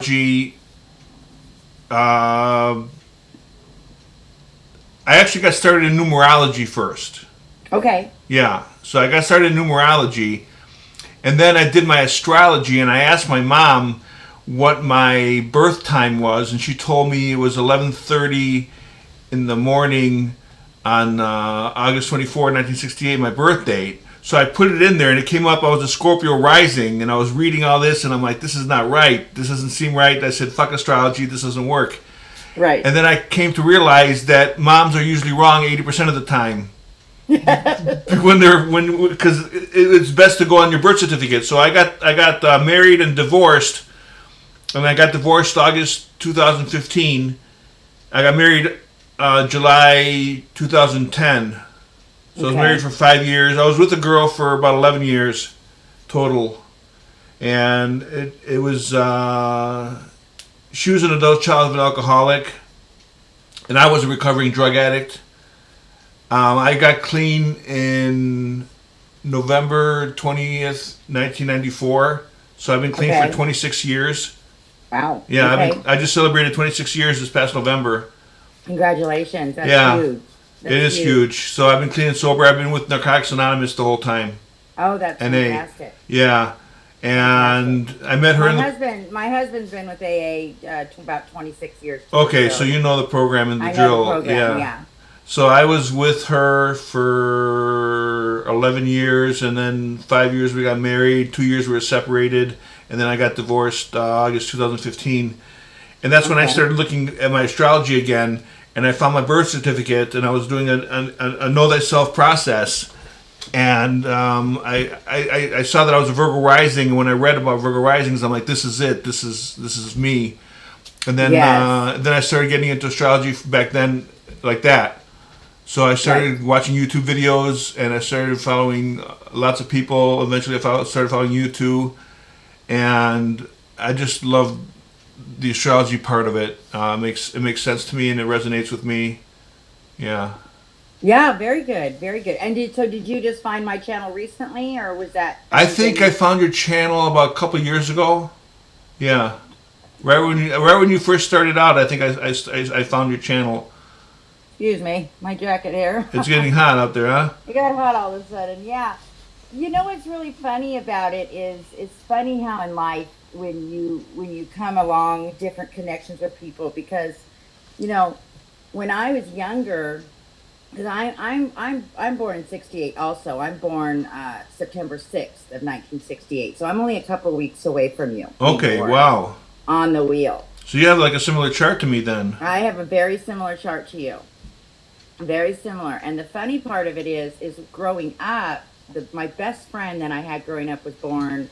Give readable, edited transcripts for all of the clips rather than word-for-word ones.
Gee, uh, I actually got started in numerology first. Okay. Yeah, so I got started in numerology, and then I did my astrology, and I asked my mom what my birth time was, and she told me it was 11:30 in the morning on August 24, 1968, my birth date. So I put it in there, and it came up. I was a Scorpio rising, and I was reading all this, and I'm like, this is not right. This doesn't seem right. I said, fuck astrology. This doesn't work. Right. And then I came to realize that moms are usually wrong 80% of the time when because it's best to go on your birth certificate. So I got married and divorced, and I got divorced August 2015. I got married July 2010. So I was married Okay. for 5 years. I was with a girl for about 11 years total, and it was she was an adult child of an alcoholic, and I was a recovering drug addict. I got clean in November 20th, 1994. So I've been clean for Okay. 26 years. Wow. Yeah, Okay. I just celebrated 26 years this past November. Congratulations. That's Yeah, huge. it That's is huge. huge. So I've been clean and sober. I've been with Narcotics Anonymous the whole time. Oh, that's NA. fantastic. Yeah, Fantastic. and I met her in the. My husband's been with AA about 26 years too, Okay, so so you know the program and the I know the drill. program. Yeah. Yeah. So I was with her for 11 years, and then 5 years we got married. 2 years we were separated, and then I got divorced August 2015. And that's when I Okay. started looking at my astrology again, and I found my birth certificate, and I was doing a know thyself process. And I saw that I was a Virgo rising, and when I read about Virgo risings, I'm like, this is it. This is me. And Yes. then I started getting into astrology back then, like that. So I Right. started watching YouTube videos, and I started following lots of people. Eventually, started following you too, and I just love the astrology part of it. It makes sense to me, and it resonates with me. Yeah, Yeah. Very good. Very good. And did you just find my channel recently, or was that I think I something? found your channel about a couple years ago. Yeah, right when you first started out, I think I found your channel. Excuse me, my jacket here. It's getting hot out there, huh? It got hot all of a sudden. Yeah. You know what's really funny about it is it's funny how in life when you come along different connections with people because you know when I was younger because I'm born in 68 also. I'm born September 6th of 1968. So I'm only a couple weeks away from you being Okay, born wow. on the wheel. So you have like a similar chart to me then. I have a very similar chart to you. Very similar. And the funny part of it is growing up, my best friend that I had growing up was born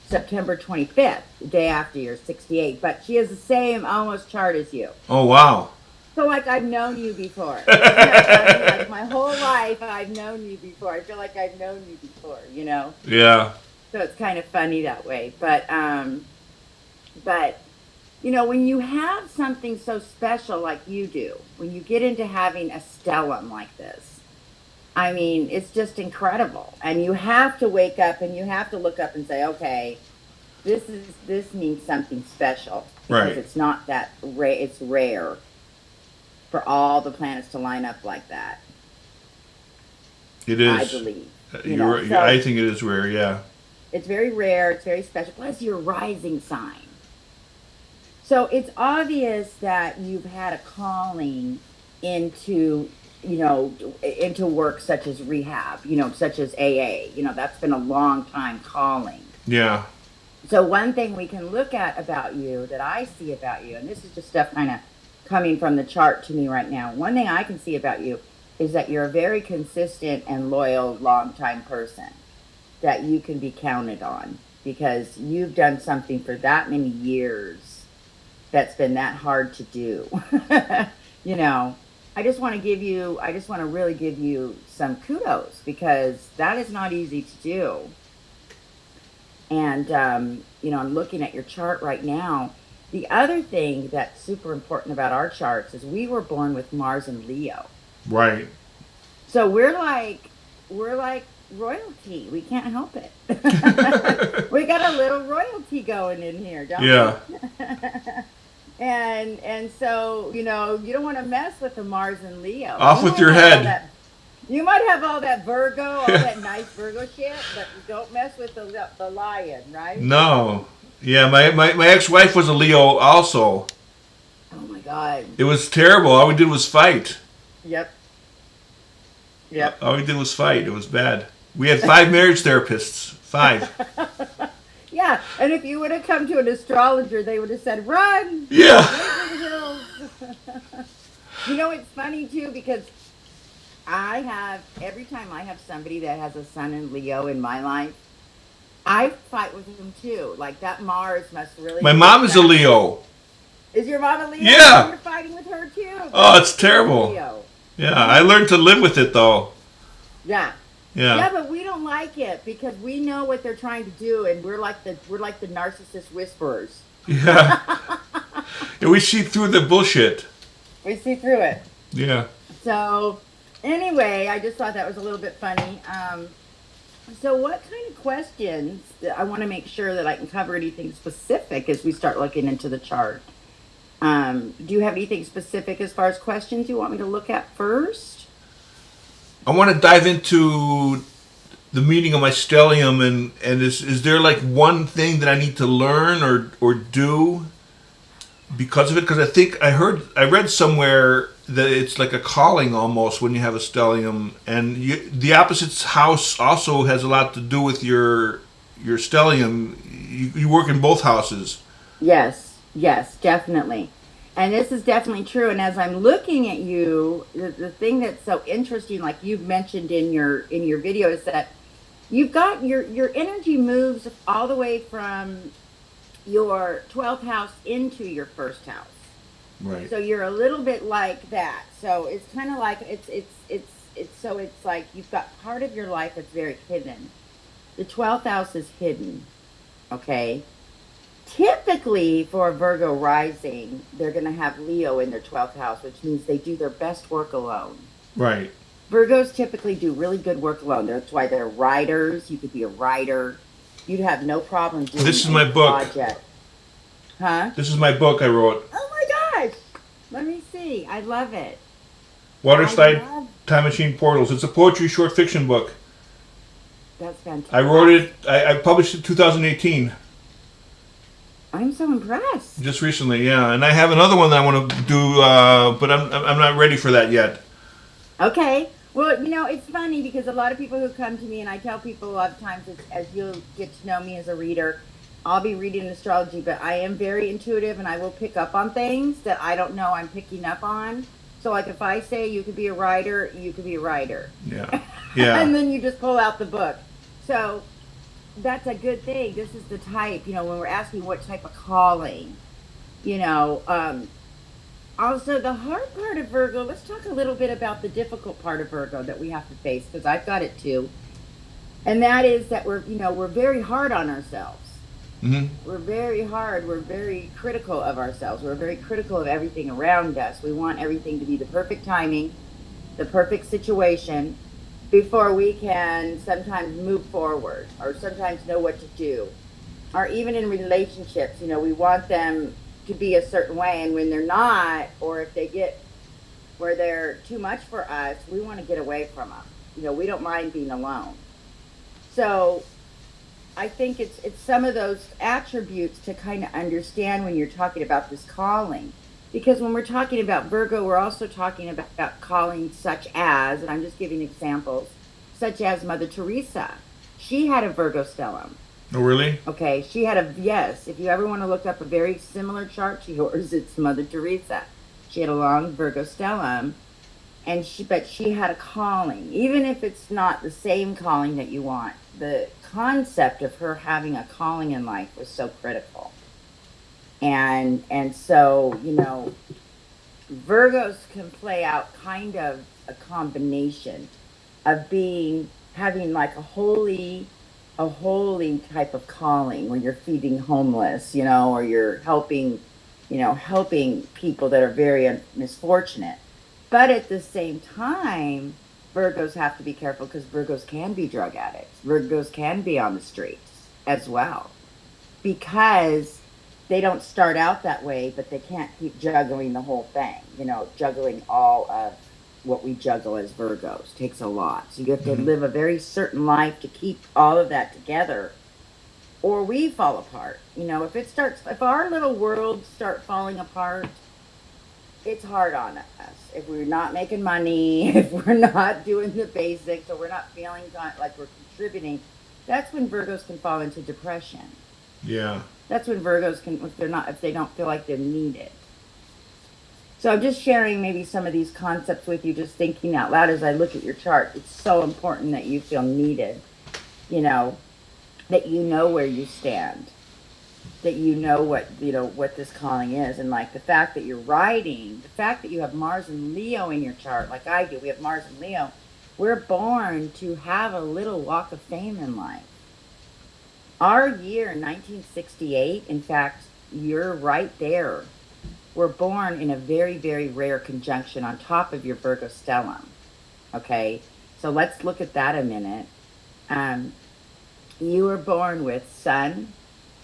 September 25th, the day after you're 68, but she has the same almost chart as you. Oh wow. So like I've known you before. Isn't that funny? Like my whole life I've known you before. I feel like I've known you before, you know? Yeah. So it's kind of funny that way. But when you have something so special like you do, when you get into having a stellium like this, I mean, it's just incredible. And you have to wake up and you have to look up and say, okay, this means something special because Right. it's not that rare. It's rare for all the planets to line up like that. It I is. believe, I So think it is rare. Yeah. it's very rare. It's very special. Plus your rising sign. So it's obvious that you've had a calling into, into work such as rehab, such as AA. That's been a long time calling. Yeah. So one thing we can look at about you that I see about you, and this is just stuff kind of coming from the chart to me right now. One thing I can see about you is that you're a very consistent and loyal, long-time person that you can be counted on because you've done something for that many years that's been that hard to do. you know, I just want to really give you some kudos because that is not easy to do. And, I'm looking at your chart right now. The other thing that's super important about our charts is we were born with Mars and Leo. Right. So we're like royalty. We can't help it. We got a little royalty going in here, don't Yeah. we? And so, you know, you don't want to mess with the Mars and Leo. Off You with might your have all head. that. You might have all that Virgo, all that nice Virgo shit, but don't mess with the lion, right? No. Yeah, my ex-wife was a Leo also. Oh my God. It was terrible. All we did was fight. Yep. Yep. All we did was fight. It was bad. We had 5 marriage therapists. 5. Yeah, and if you would have come to an astrologer, they would have said, "Run, Yeah. run for the hills." You know, it's funny too because every time I have somebody that has a sun in Leo in my life, I fight with them too. Like that Mars must really. My be mom is a attracted. Leo. Is your mom a Leo? Yeah. You're fighting with her too. Oh, it's terrible. Leo. Yeah, I learned to live with it though. Yeah. Yeah, Yeah. but we don't like it because we know what they're trying to do, and we're like the narcissist whisperers. Yeah. And we see through the bullshit. We see through it. Yeah. So, anyway, I just thought that was a little bit funny. So, what kind of questions? I want to make sure that I can cover anything specific as we start looking into the chart. Do you have anything specific as far as questions you want me to look at first? I want to dive into the meaning of my stellium and is there like one thing that I need to learn or do because of it? Because I think I read somewhere that it's like a calling almost when you have a stellium, and the opposite house also has a lot to do with your stellium. You work in both houses. Yes, yes, definitely. And this is definitely true. And as I'm looking at you, the thing that's so interesting, like you've mentioned in your video, is that you've got your energy moves all the way from your 12th house into your first house. Right. So you're a little bit like that. So it's kind of like it's like you've got part of your life that's very hidden. The 12th house is hidden. Okay. Typically, for a Virgo rising, they're going to have Leo in their 12th house, which means they do their best work alone. Right. Virgos typically do really good work alone. That's why they're writers. You could be a writer. You'd have no problem doing This is my book. project. Huh? This is my book I wrote. Oh my gosh! Let me see. I love it. Waterslide I love Time Machine Portals. It's a poetry short fiction book. That's fantastic. I wrote it. I published it in 2018. I'm so impressed. Just recently, yeah. And I have another one that I want to do, but I'm not ready for that yet. Okay. Well, you know, it's funny because a lot of people who come to me, and I tell people a lot of times, as you'll get to know me as a reader, I'll be reading astrology, but I am very intuitive and I will pick up on things that I don't know I'm picking up on. So, like, if I say you could be a writer, you could be a writer. Yeah. Yeah. And then you just pull out the book. So, that's a good thing. This is the type, you know, when we're asking what type of calling, you know. Also, the hard part of Virgo, let's talk a little bit about the difficult part of Virgo that we have to face, because I've got it too. And that is that we're very hard on ourselves. Mm-hmm. We're very hard. We're very critical of ourselves. We're very critical of everything around us. We want everything to be the perfect timing, the perfect situation, before we can sometimes move forward or sometimes know what to do. Or even in relationships, you know, we want them to be a certain way, and when they're not, or if they get where they're too much for us, we want to get away from them. You know, we don't mind being alone. So I think it's some of those attributes to kind of understand when you're talking about this calling. Because when we're talking about Virgo, we're also talking about calling such as, and I'm just giving examples, such as Mother Teresa. She had a Virgo stellium. Oh, really? Okay, she had yes, if you ever want to look up a very similar chart to yours, it's Mother Teresa. She had a long Virgo stellium, and she had a calling. Even if it's not the same calling that you want, the concept of her having a calling in life was so critical. And so, you know, Virgos can play out kind of a combination of having like a holy type of calling where you're feeding homeless, you know, or you're helping people that are very misfortunate. But at the same time, Virgos have to be careful because Virgos can be drug addicts. Virgos can be on the streets as well because they don't start out that way, but they can't keep juggling the whole thing. You know, juggling all of what we juggle as Virgos takes a lot. So you have to live a very certain life to keep all of that together, or we fall apart. You know, if our little worlds start falling apart, it's hard on us. If we're not making money, if we're not doing the basics, or we're not feeling like we're contributing, that's when Virgos can fall into depression. Yeah. That's when Virgos can, if they don't feel like they're needed. So I'm just sharing maybe some of these concepts with you, just thinking out loud as I look at your chart. It's so important that you feel needed, you know, that you know where you stand, that you know what this calling is. And like the fact that you're writing, the fact that you have Mars and Leo in your chart, like I do, we have Mars and Leo. We're born to have a little walk of fame in life. Our year, 1968, in fact, you're right there. We're born in a very, very rare conjunction on top of your Virgo stellium. Okay, so let's look at that a minute. You were born with Sun,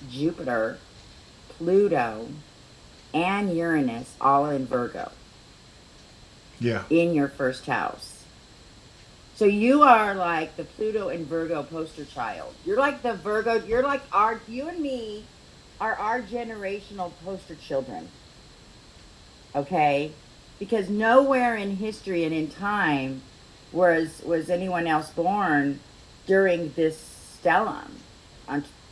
Jupiter, Pluto, and Uranus all in Virgo. Yeah. In your first house. So you are like the Pluto and Virgo poster child. You're like the Virgo, you and me are our generational poster children. Okay? Because nowhere in history and in time was anyone else born during this stellium.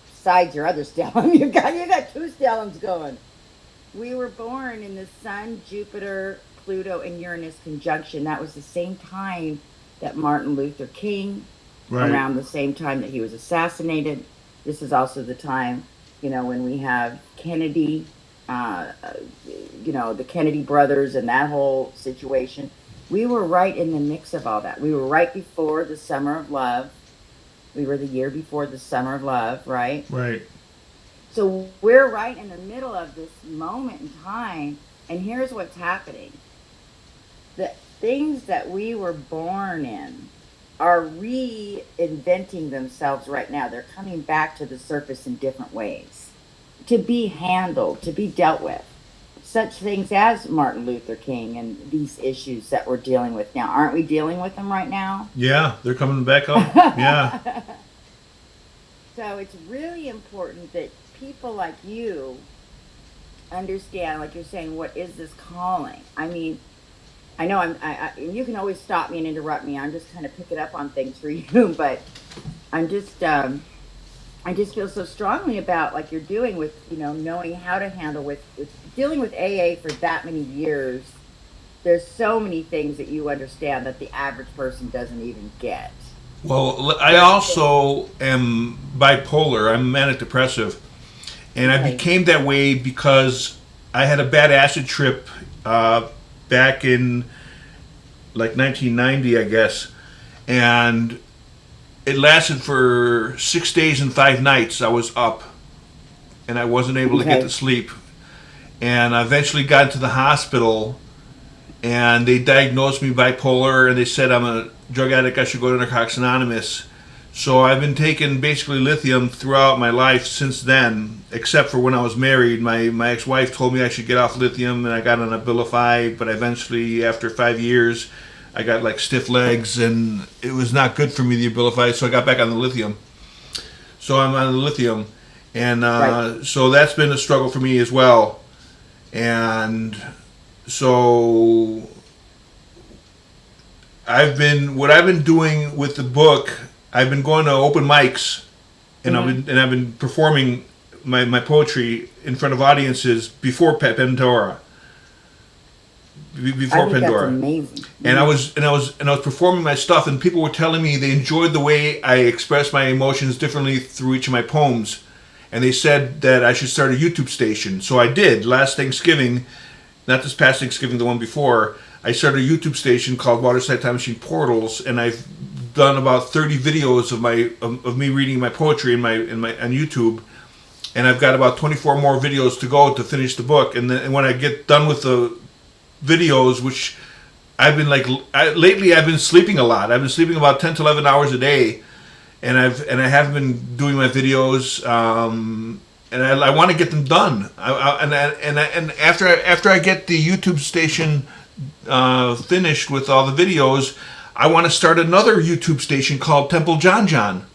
Besides your other stellium, you got two stelliums going. We were born in the Sun, Jupiter, Pluto, and Uranus conjunction. That was the same time that Martin Luther King, Right. around the same time that he was assassinated. This is also the time, you know, when we have Kennedy, you know, the Kennedy brothers and that whole situation. We were right in the mix of all that. We were right before the Summer of Love. We were the year before the Summer of Love, right? Right. So we're right in the middle of this moment in time, and here's what's happening. The things that we were born in are reinventing themselves right now. They're coming back to the surface in different ways to be handled, to be dealt with. Such things as Martin Luther King and these issues that we're dealing with now. Aren't we dealing with them right now? Yeah, they're coming back up. Yeah. So it's really important that people like you understand, like you're saying, what is this calling? I mean, I know you can always stop me and interrupt me. I'm just kind of picking up on things for you, but I just feel so strongly about, like you're doing with, you know, knowing how to handle with dealing with AA for that many years. There's so many things that you understand that the average person doesn't even get. Well, I also am bipolar. I'm manic depressive. And I became that way because I had a bad acid trip back in like 1990, I guess. And it lasted for 6 days and 5 nights. I was up and I wasn't able to get to sleep. And I eventually got into the hospital and they diagnosed me bipolar and they said I'm a drug addict. I should go to Narcotics Anonymous. So I've been taking basically lithium throughout my life since then, except for when I was married. My ex-wife told me I should get off lithium and I got on Abilify, but eventually after 5 years I got like stiff legs and it was not good for me, the Abilify, so I got back on the lithium. So I'm on the lithium and so that's been a struggle for me as well. And so what I've been doing with the book, I've been going to open mics and I've been performing my poetry in front of audiences before Pandora. Before Pandora. That's amazing. And I was performing my stuff and people were telling me they enjoyed the way I expressed my emotions differently through each of my poems. And they said that I should start a YouTube station. So I did. Last Thanksgiving, not this past Thanksgiving, the one before, I started a YouTube station called Waterside Time Machine Portals, and I've done about 30 videos of me reading my poetry on YouTube, and I've got about 24 more videos to go to finish the book. And then when I get done with the videos, which I've been lately. I've been sleeping a lot. I've been sleeping about 10 to 11 hours a day, and I haven't been doing my videos. And I want to get them done. And after I get the YouTube station finished with all the videos, I want to start another YouTube station called Temple John John.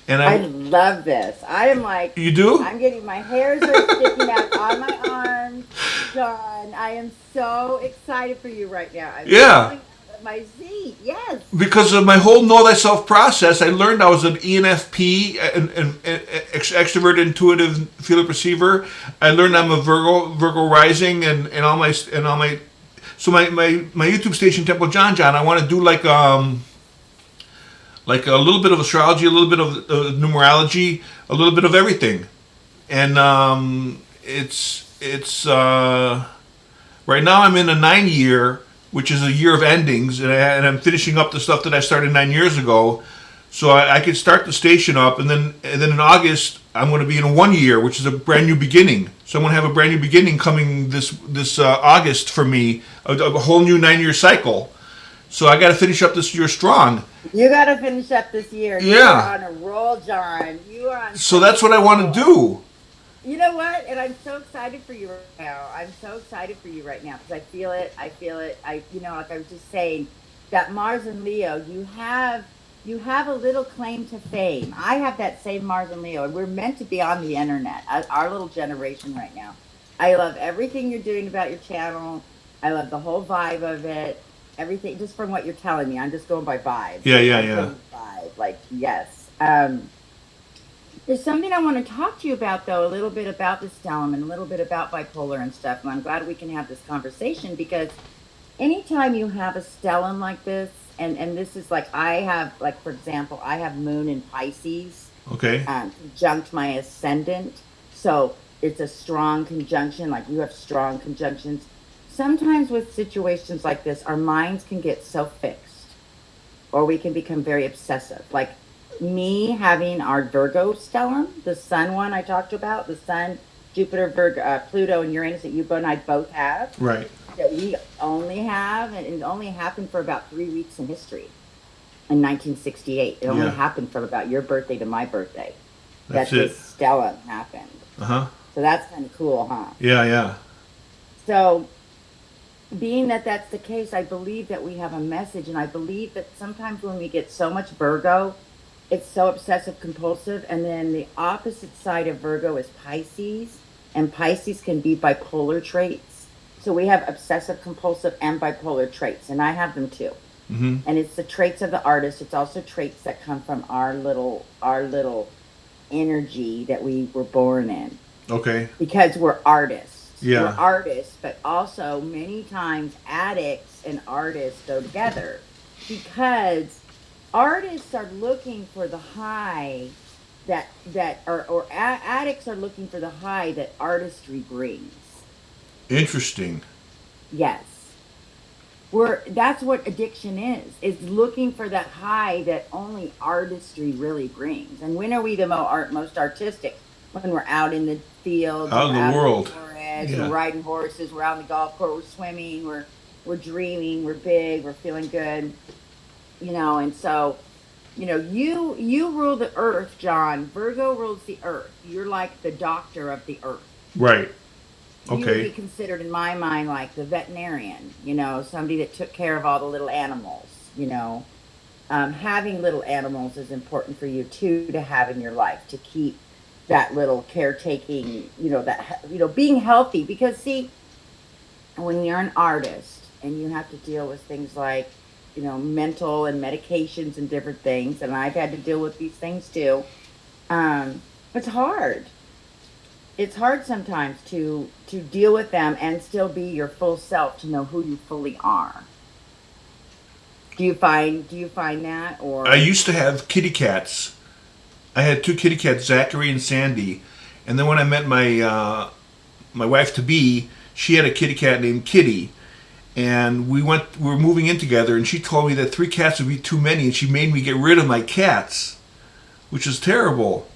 And I love this. I am like, you do? I'm getting, my hairs are sticking out on my arms. John, I am so excited for you right now. I'm falling out of my seat. Yes. Because of my whole know thyself process, I learned I was an ENFP, an extrovert, intuitive field perceiver. I learned I'm a Virgo rising, and all my. So my YouTube station Temple John John, I want to do like a little bit of astrology, a little bit of numerology, a little bit of everything, and it's right now I'm in a 9-year, which is a year of endings, and I'm finishing up the stuff that I started 9 years ago, so I could start the station up, and then in August I'm going to be in a 1 year, which is a brand new beginning. So I'm going to have a brand new beginning coming this August for me, a whole new 9-year cycle. So I got to finish up this year strong. You got to finish up this year. Yeah. You are on a roll, John. You are on. So that's what I want to do. You know what? And I'm so excited for you right now. I'm so excited for you right now because I feel it. I feel it. Like I was just saying, that Mars and Leo, you have a little claim to fame. I have that same Mars and Leo, and we're meant to be on the internet. Our little generation right now. I love everything you're doing about your channel. I love the whole vibe of it. Everything, just from what you're telling me, I'm just going by vibes. Yeah. Vibe, like, yes. There's something I want to talk to you about, though, a little bit about the stellium and a little bit about bipolar and stuff. And I'm glad we can have this conversation because anytime you have a stellium like this, and this is like, I have, like, for example, I have moon in Pisces. Okay. Conjunct my ascendant. So it's a strong conjunction, like you have strong conjunctions. Sometimes with situations like this, our minds can get so fixed, or we can become very obsessive. Like me having our Virgo stellium, the sun one I talked about, the sun, Jupiter, Virgo, Pluto, and Uranus that you and I both have. Right. That we only have, and it only happened for about 3 weeks in history. In 1968, it only happened from about your birthday to my birthday. That's that it. This stellium happened. So that's kind of cool, huh? Yeah. So, being that that's the case, I believe that we have a message, and I believe that sometimes when we get so much Virgo, it's so obsessive compulsive, and then the opposite side of Virgo is Pisces, and Pisces can be bipolar traits. So we have obsessive compulsive and bipolar traits, and I have them too. Mm-hmm. And it's the traits of the artist. It's also traits that come from our little energy that we were born in. Okay. Because we're artists. Yeah. We're artists, but also many times addicts and artists go together because artists are looking for the high or addicts are looking for the high that artistry brings. Interesting. Yes. That's what addiction is looking for that high that only artistry really brings. And when are we the most artistic? When we're out in the field, out in the world, we're riding horses, we're out on the golf course, we're swimming, we're dreaming, we're big, we're feeling good, and so, you rule the earth, John. Virgo rules the earth. You're like the doctor of the earth. Right. Okay. You would be considered, in my mind, like the veterinarian, somebody that took care of all the little animals, having little animals is important for you too, to have in your life, to keep that little caretaking, being healthy. Because see, when you're an artist and you have to deal with things like, mental and medications and different things, and I've had to deal with these things too, it's hard. It's hard sometimes to deal with them and still be your full self, to know who you fully are. Do you find that? Or I used to have kitty cats. I had 2 kitty cats, Zachary and Sandy, and then when I met my wife to be, she had a kitty cat named Kitty, and we were moving in together, and she told me that 3 cats would be too many, and she made me get rid of my cats, which is terrible.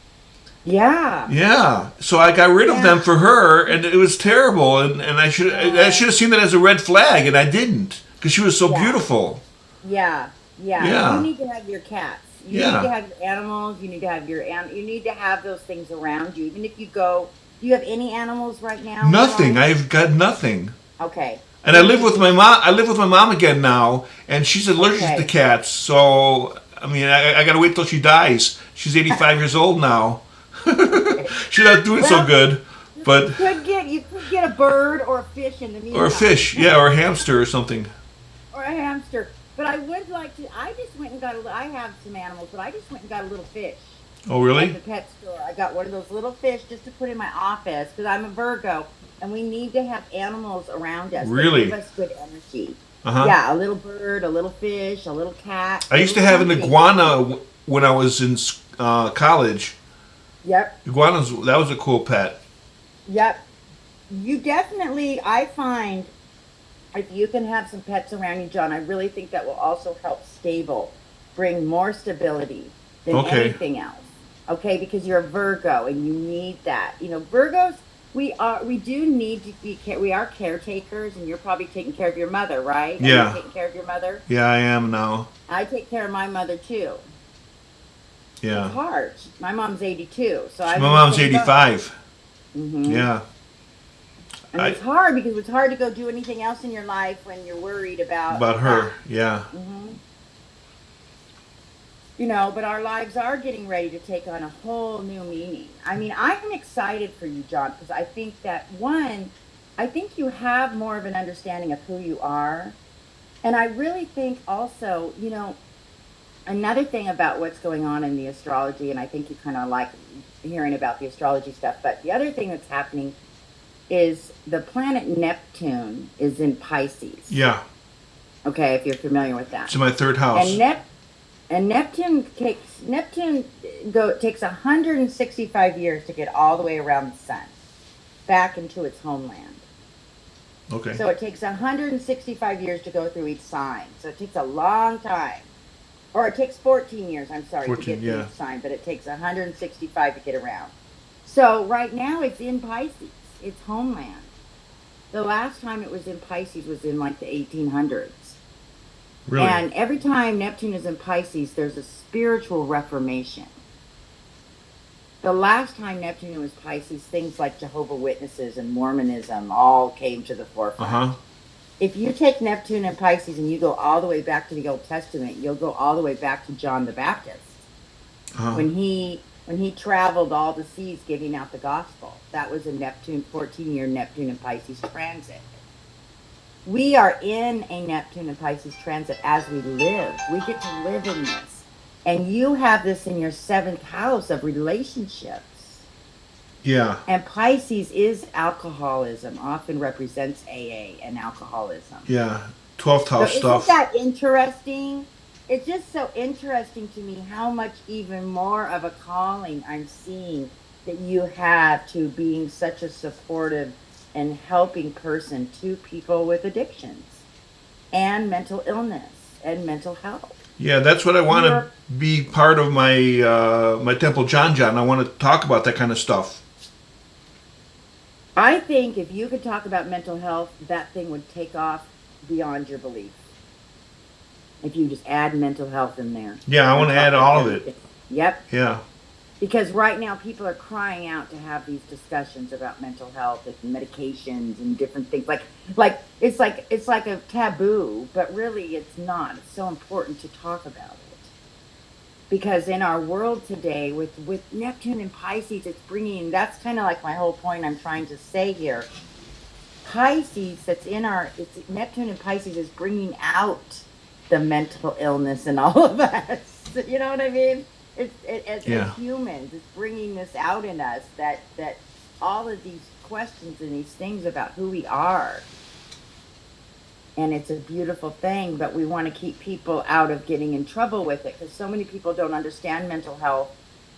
Yeah. So I got rid of them for her, and it was terrible, and I should have seen that as a red flag, and I didn't. because she was so Yeah. beautiful. Yeah. Yeah. Yeah. You need to have your cats. You need Yeah. to have your animals. You need to have you need to have those things around you. Even if you go, do you have any animals right now in your Nothing. life? I've got nothing. Okay. And I Then live you with need my mom. I live with my mom again now, and she's allergic to okay. cats. So I mean, I got to wait till she dies. She's 85 years old now. Okay. She's not doing so Well, good, but you could get a bird or a fish in the or a meantime. fish, yeah, or a hamster or something. Or a hamster. But I would like to. I just went and got a. I have some animals, but I just went and got a little fish Oh, at the really? pet store. I got one of those little fish just to put in my office because I'm a Virgo, and we need to have animals around us that give Really? us good energy. Uh huh. Yeah, a little bird, a little fish, a little cat, I a used little to have an something. iguana when I was in college. Yep, Iguanas, that was a cool pet. yep. You definitely. I find if you can have some pets around you, John, I really think that will also help bring more stability than Okay. anything else. Okay, because you're a Virgo and you need that. Virgos, we do need to we are caretakers, and you're probably taking care of your mother, right? Are you Yeah. taking care of your mother? Yeah, I am now. I take care of my mother too. It's Yeah. hard. My mom's 82, so So I'm my in the mom's same boat. 85. Hmm. Yeah. And I it's hard because it's hard to go do anything else in your life when you're worried about about that. her. Yeah. Hmm. But our lives are getting ready to take on a whole new meaning. I mean, I'm excited for you, John, because I think that one, I think you have more of an understanding of who you are. And I really think also, another thing about what's going on in the astrology, and I think you kind of like hearing about the astrology stuff, but the other thing that's happening is the planet Neptune is in Pisces. Yeah. Okay, if you're familiar with that. It's in my third And house. Neptune takes 165 years to get all the way around the sun, back into its homeland. Okay. So it takes 165 years to go through each sign. So it takes a long time. Or it takes 14 years, I'm sorry, to 14. get through Yeah. each sign, but it takes 165 to get around. So right now it's in Pisces, its homeland. The last time it was in Pisces was in like the 1800s. Really. And every time Neptune is in Pisces, there's a spiritual reformation. The last time Neptune was Pisces, things like Jehovah Witnesses and Mormonism all came to the Uh forefront. huh. If you take Neptune and Pisces and you go all the way back to the Old Testament, you'll go all the way back to John the Baptist Uh huh. when he traveled all the seas giving out the gospel. That was a 14-year Neptune and Pisces transit. We are in a Neptune and Pisces transit as we live. We get to live in this. And you have this in your seventh house of relationships. Yeah. And Pisces is alcoholism, often represents AA and alcoholism. Yeah. 12th So house isn't stuff. that interesting? It's just so interesting to me how much even more of a calling I'm seeing that you have to being such a supportive and helping person to people with addictions and mental illness and mental health. Yeah, that's what I want to You're, be part of my Temple John John. I want to talk about that kind of stuff. I think if you could talk about mental health, that thing would take off beyond your belief. If you just add mental health in there Yeah, I on want to add top of all of it. everything. Yep. Yeah. Because right now people are crying out to have these discussions about mental health and medications and different things. Like it's like a taboo, but really it's not. It's so important to talk about it. Because in our world today with Neptune and Pisces, it's bringing, that's kind of like my whole point I'm trying to say here. Pisces, it's Neptune and Pisces is bringing out the mental illness in all of us. You know what I mean? As Yeah. humans, it's bringing this out in us that all of these questions and these things about who we are. And it's a beautiful thing, but we want to keep people out of getting in trouble with it because so many people don't understand mental health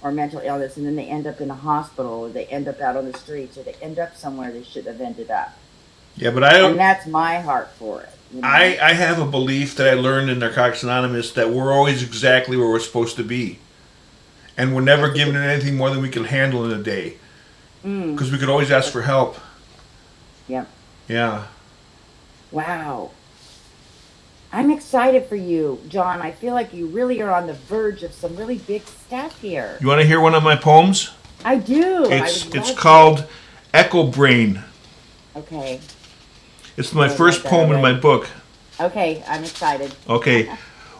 or mental illness, and then they end up in a hospital, or they end up out on the streets, or they end up somewhere they shouldn't have ended up. Yeah, but And that's my heart for it. I have a belief that I learned in Narcotics Anonymous that we're always exactly where we're supposed to be. And we're never That's a given good. anything more than we can handle in a day. Mm, Because we could always ask for help. yep. Yeah. Wow. I'm excited for you, John. I feel like you really are on the verge of some really big stuff here. You want to hear one of my poems? I do. I It's would it's love to. called Echo Brain. Okay. It's I my would love first that poem in my already. book. Okay, I'm excited. Okay.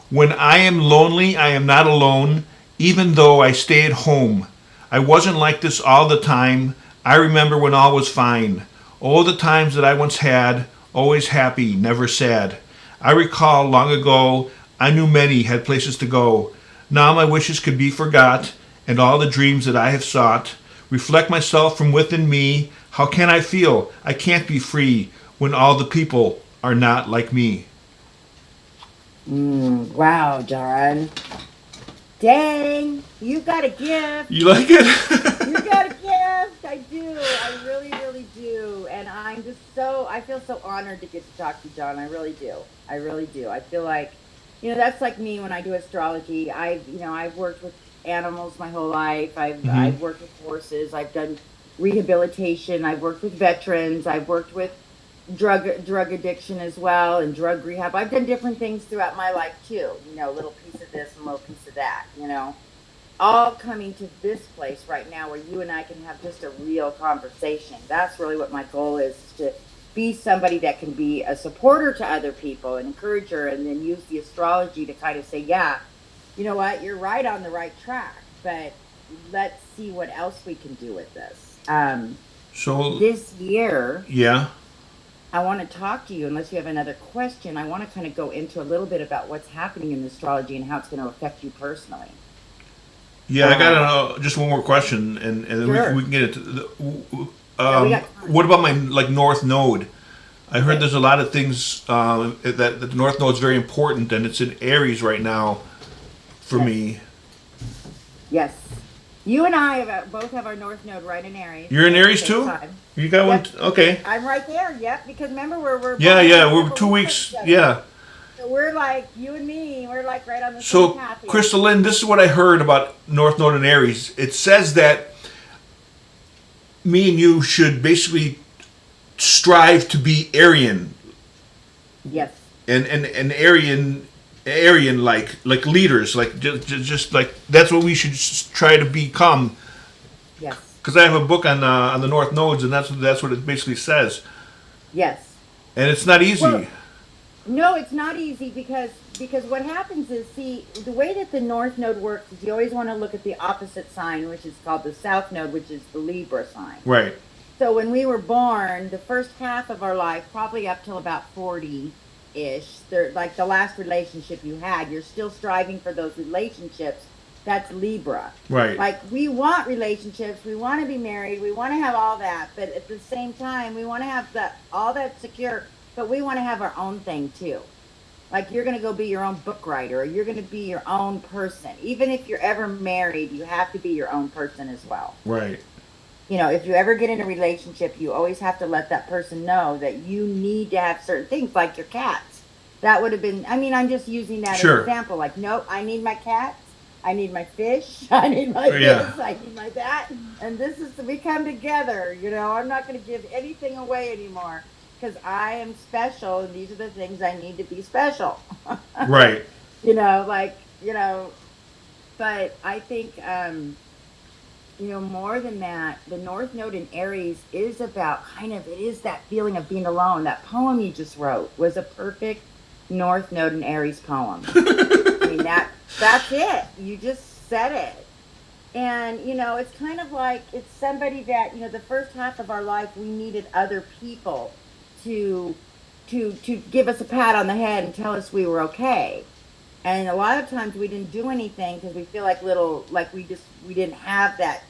When I am lonely, I am not alone, even though I stay at home. I wasn't like this all the time. I remember when all was fine. Oh, the times that I once had, always happy, never sad. I recall long ago, I knew many had places to go. Now my wishes could be forgot, and all the dreams that I have sought. Reflect myself from within me. How can I feel? I can't be free when all the people are not like me. Wow, John. Dang, you got a gift. You like it? You got a gift. I do. I really, really do. And I'm just so, I feel so honored to get to talk to you, John. I really do. I really do. I feel like, that's like me when I do astrology. I've worked with animals my whole life. I've Hmm. worked with horses. I've done rehabilitation. I've worked with veterans. I've worked with drug addiction as well and drug rehab. I've done different things throughout my life too. A little piece of this and a little piece of that. All coming to this place right now where you and I can have just a real conversation. That's really what my goal is to be somebody that can be a supporter to other people, an encourager, and then use the astrology to kind of say, yeah, you know what, you're right on the right track, but let's see what else we can do with this. So, This year, yeah. I want to talk to you, unless you have another question. I want to kind of go into a little bit about what's happening in astrology and how it's going to affect you personally. Yeah, I got Um, just one more question, and then we sure. can get it. The, Yeah, we got time. what about my like North Node? I heard Okay. there's a lot of things that the North Node is very important, and it's in Aries right now for Yes. me. Yes. You and I both have our North Node right in Aries You're in at the Aries same too. time. You got one? Yep. Okay. I'm right there. Yep. Because remember, we're Yeah, born within a yeah. We're couple two weeks of each weeks. other. Yeah. So we're like, you and me, we're like right on the same So, path here. Crystal Lynn, this is what I heard about North Node and Aries. It says that me and you should basically strive to be Aryan, Yes. and Aryan like leaders, like just like that's what we should try to become. Yes. Because I have a book on the North Nodes, and that's what it basically says, Yes. and it's not Well, easy. no, it's not easy because what happens is, see, the way that the North Node works is you always want to look at the opposite sign, which is called the South Node, which is the Libra sign. Right. So when we were born, the first half of our life, probably up till about 40-ish, like the last relationship you had, you're still striving for those relationships. That's Libra. Right. Like, we want relationships, we want to be married, we want to have all that, but at the same time, we want to have all that secure, but we want to have our own thing too. Like, you're going to go be your own book writer, or you're going to be your own person. Even if you're ever married, you have to be your own person as well. Right. If you ever get in a relationship, you always have to let that person know that you need to have certain things, like your cats. That would have been, I mean, I'm just using that as an Sure. example. Like, nope, I need my cats. I need my fish. I need my Yeah. this. I need my that. And this is, we come together. I'm not going to give anything away anymore because I am special. And these are the things I need to be special. Right. Like, but I think, more than that, the North Node in Aries is about it is that feeling of being alone. That poem you just wrote was a perfect North Node in Aries poem. I mean, that's it. You just said it. And, it's kind of like it's somebody that, the first half of our life, we needed other people to to give us a pat on the head and tell us we were okay. And a lot of times we didn't do anything because we feel like we didn't have that,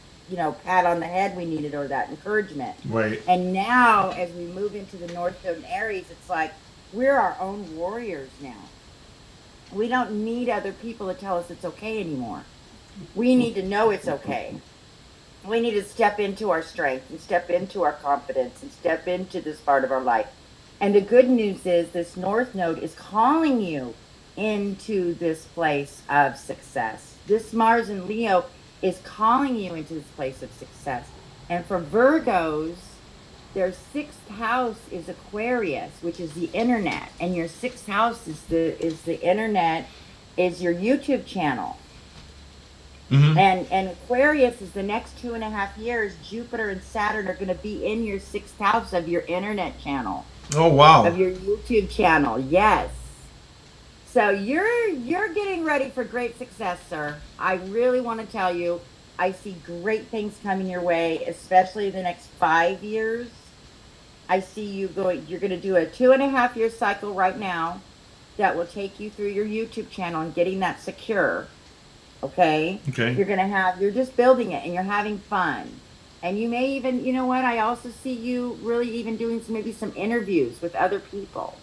pat on the head we needed, or that encouragement. Right. And now, as we move into the North Node in Aries, it's like we're our own warriors now. We don't need other people to tell us it's okay anymore. We need to know it's okay. We need to step into our strength and step into our confidence and step into this part of our life. And the good news is this North Node is calling you into this place of success. This Mars in Leo is calling you into this place of success. And for Virgos, Their sixth house is Aquarius, which is the internet, and your sixth house is the internet, is your YouTube channel. Mm-hmm. And Aquarius is the next 2.5 years. Jupiter and Saturn are going to be in your sixth house of your internet channel, Oh, wow. of your YouTube channel. Yes. So you're getting ready for great success, sir. I really want to tell you, I see great things coming your way, especially the next 5 years. I see you going, you're going to do a 2.5 year cycle right now that will take you through your YouTube channel and getting that secure. Okay. Okay. You're just building it and you're having fun. And you may even, you know what? I also see you really even doing maybe some interviews with other people,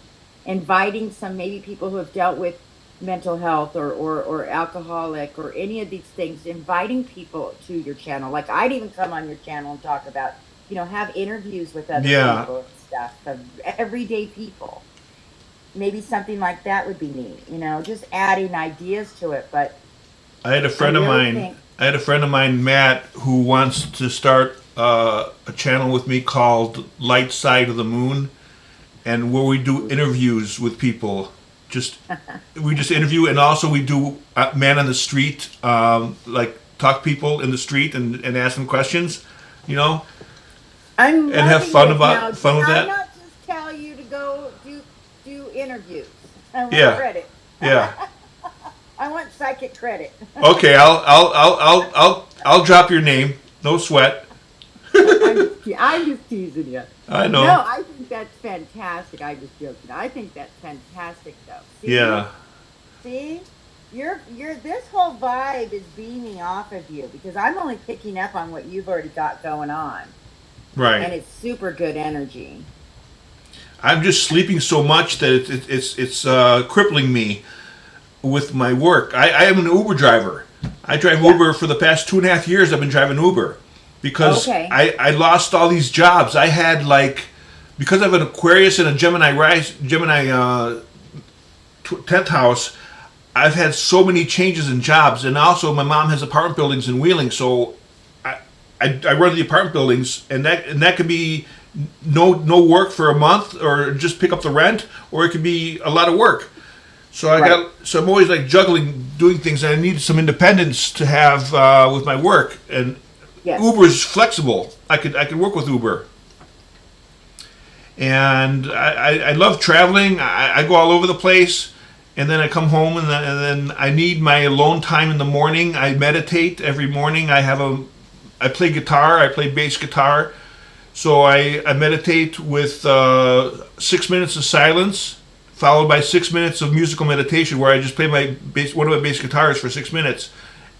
inviting some maybe people who have dealt with mental health or alcoholic or any of these things, inviting people to your channel. Like I'd even come on your channel and talk about, have interviews with other Yeah. people and stuff, of everyday people. Maybe something like that would be neat, just adding ideas to it. But I had a friend I of really mine. think- I had a friend of mine, Matt, who wants to start a channel with me called Light Side of the Moon, and where we do interviews with people. We just interview, and also we do man on the street, like talk people in the street and ask them questions, I'm and have loving fun this about now. fun with Did I that. not just tell you to go do interviews? I want Yeah. credit. Yeah. I want psychic credit. Okay, I'll drop your name. No sweat. I'm just teasing you. I know. No, I think that's fantastic. I'm just joking. I think that's fantastic, though. See? Yeah. See, you're this whole vibe is beaming off of you because I'm only picking up on what you've already got going on, and Right. it's super good energy. I'm just sleeping so much that it's crippling me with my work. I am an Uber driver. I drive Yeah. Uber for the past 2.5 years. I've been driving Uber because Okay. I lost all these jobs. I had because I have an Aquarius and a Gemini 10th house. I've had so many changes in jobs, and also my mom has apartment buildings in Wheeling, so I run the apartment buildings, and that could be no work for a month, or just pick up the rent, or it could be a lot of work. So I'm always juggling, doing things, and I need some independence to have with my work. And Yes. Uber's flexible. I could work with Uber, and I love traveling. I go all over the place, and then I come home, and then I need my alone time in the morning. I meditate every morning. I play guitar. I play bass guitar. So I meditate with 6 minutes of silence, followed by 6 minutes of musical meditation, where I just play one of my bass guitars for 6 minutes,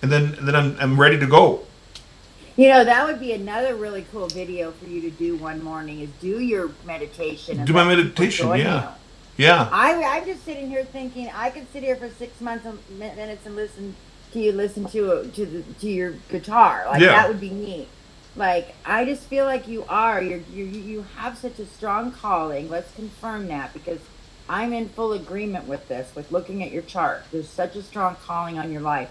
and then I'm ready to go. That would be another really cool video for you to do one morning, is do your meditation. And Do my let people meditation, join yeah. you. Yeah. I'm just sitting here thinking I could sit here for 6 minutes and listen to you listen to your guitar. Yeah. That would be neat. I just feel like you have such a strong calling. Let's confirm that, because I'm in full agreement with this, with looking at your chart. There's such a strong calling on your life.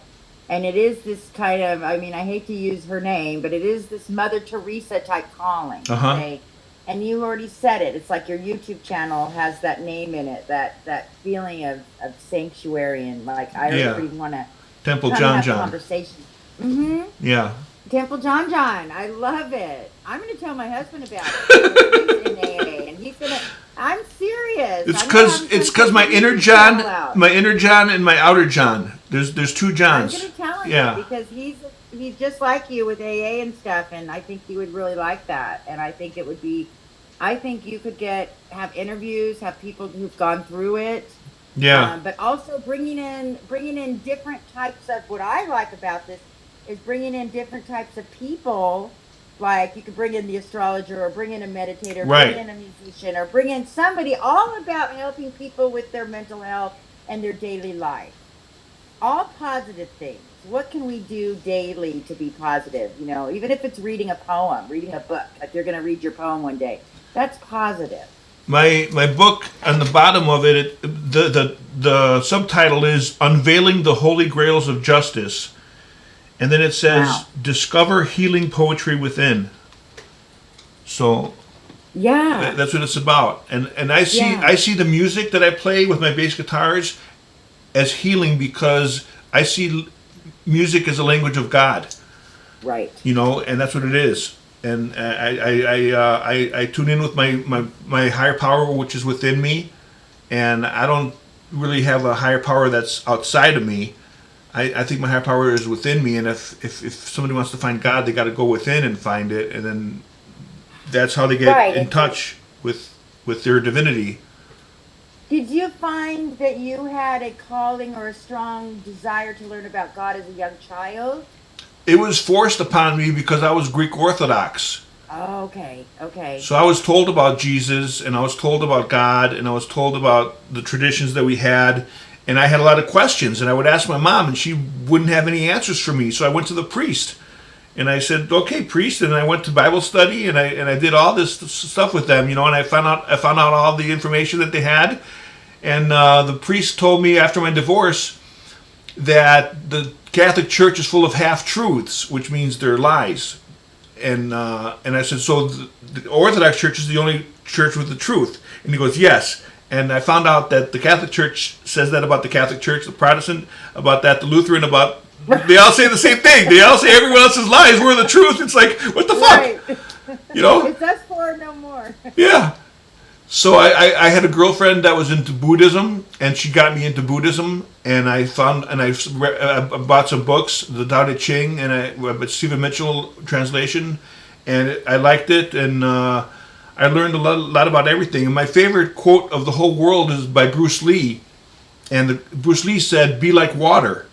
And it is this kind of, I hate to use her name, but it is this Mother Teresa type calling. Uh-huh. Okay? And you already said it. It's like your YouTube channel has that name in it, that feeling of sanctuary, and I Yeah. really want to Temple have John a John. conversation. Mm-hmm. Yeah. Temple John John. I love it. I'm going to tell my husband about it. He's in AA, and he's going to, I'm serious. It's because my inner John, and my outer John. There's two I'm Johns. going to tell him, Yeah. because he's just like you with AA and stuff, and I think he would really like that. And I think you could have interviews, have people who've gone through it. Yeah. But also bringing in different types of, what I like about this is bringing in different types of people. Like you could bring in the astrologer, or bring in a meditator, Right. bring in a musician, or bring in somebody all about helping people with their mental health and their daily life. All positive things. What can we do daily to be positive? Even if it's reading a poem, reading a book, like you're going to read your poem one day. That's positive. My book, on the bottom of it, the subtitle is Unveiling the Holy Grails of Justice. And then it says, Wow. Discover Healing Poetry Within. So Yeah. That's what it's about. And I see Yeah. I see the music that I play with my bass guitars as healing, because I see music as a language of God. Right. And that's what it is. And I tune in with my higher power, which is within me, and I don't really have a higher power that's outside of me. I think my higher power is within me, and if somebody wants to find God, they got to go within and find it, and then that's how they get Right. in touch with their divinity. Did you find that you had a calling or a strong desire to learn about God as a young child? It was forced upon me because I was Greek Orthodox. Oh, okay. Okay. So I was told about Jesus, and I was told about God, and I was told about the traditions that we had, and I had a lot of questions, and I would ask my mom, and she wouldn't have any answers for me. So I went to the priest, and I said, "Okay, priest," and I went to Bible study, and I did all this stuff with them, and I found out all the information that they had, and the priest told me after my divorce that the Catholic Church is full of half truths, which means they're lies. And I said, so the Orthodox Church is the only church with the truth? And he goes, yes. And I found out that the Catholic Church says that about the Catholic Church, the Protestant about that, the Lutheran about. They all say the same thing. They all say everyone else's lies. We're the truth. It's like, what the fuck? Right. You know? It's us four, no more. Yeah. So I had a girlfriend that was into Buddhism, and she got me into Buddhism. And I bought some books, the Tao Te Ching, and Stephen Mitchell translation, and I liked it, and I learned a lot about everything. And my favorite quote of the whole world is by Bruce Lee, and Bruce Lee said, "Be like water."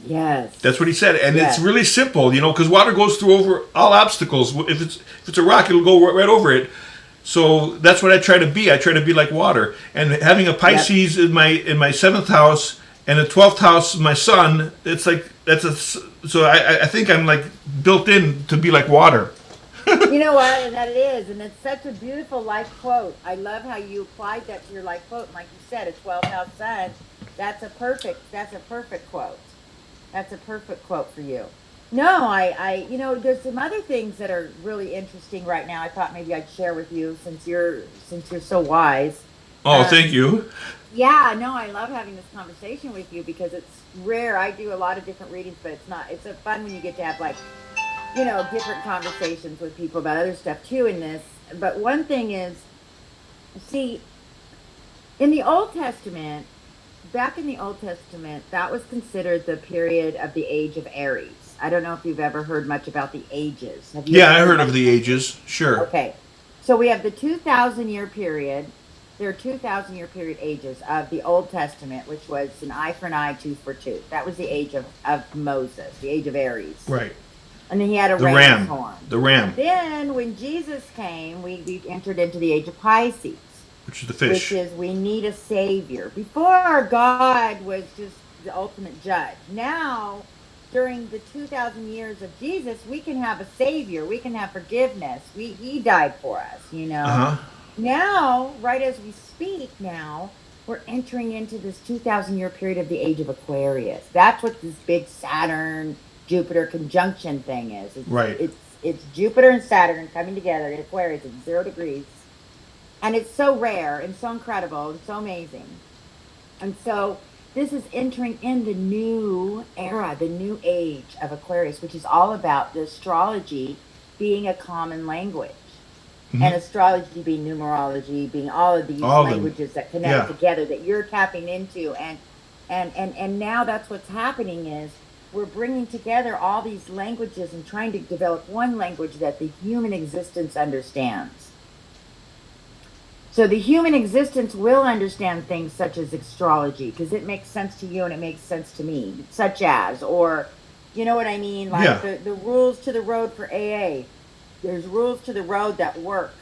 Yes. That's what he said, and Yes. it's really simple, because water goes through over all obstacles. If it's a rock, it'll go right over it. So that's what I try to be. I try to be like water. And having a Pisces in my 7th house and a 12th house, my sun, it's like so I think I'm like built in to be like water. You know what? And that it is. And it's such a beautiful life quote. I love how you applied that to your life quote. And like you said, a 12th house sun. That's a perfect quote. That's a perfect quote for you. No, there's some other things that are really interesting right now. I thought maybe I'd share with you since you're so wise. Oh, thank you. Yeah, no, I love having this conversation with you because it's rare. I do a lot of different readings, but it's a fun when you get to have different conversations with people about other stuff too in this. But one thing is, see, in the Old Testament, back in the Old Testament, that was considered the period of the age of Aries. I don't know if you've ever heard much about the ages. Have you? Yeah, I heard of the ages. Sure. Okay. So we have the 2,000-year period. There are 2,000-year period ages of the Old Testament, which was an eye for an eye, tooth for tooth. That was the age of Moses, the age of Aries. Right. And then he had a The ram's ram. horn. The ram, Then when Jesus came, we entered into the age of Pisces, which is the fish. which is we need a savior. Before, God was just the ultimate judge. Now, during the 2,000 years of Jesus, we can have a savior. We can have forgiveness. He died for us. Uh-huh. Now, right as we speak now, we're entering into this 2,000-year period of the age of Aquarius. That's what this big Saturn Jupiter conjunction thing is. Right. It's Jupiter and Saturn coming together in Aquarius at 0 degrees. And it's so rare and so incredible and so amazing. And so this is entering in the new era, the new age of Aquarius, which is all about the astrology being a common language. Mm-hmm. And astrology being numerology, being all of these languages that connect together that you're tapping into. And now that's what's happening is we're bringing together all these languages and trying to develop one language that the human existence understands. So the human existence will understand things such as astrology because it makes sense to you and it makes sense to me, such as, or, you know what I mean? Like the rules to the road for AA. There's rules to the road that work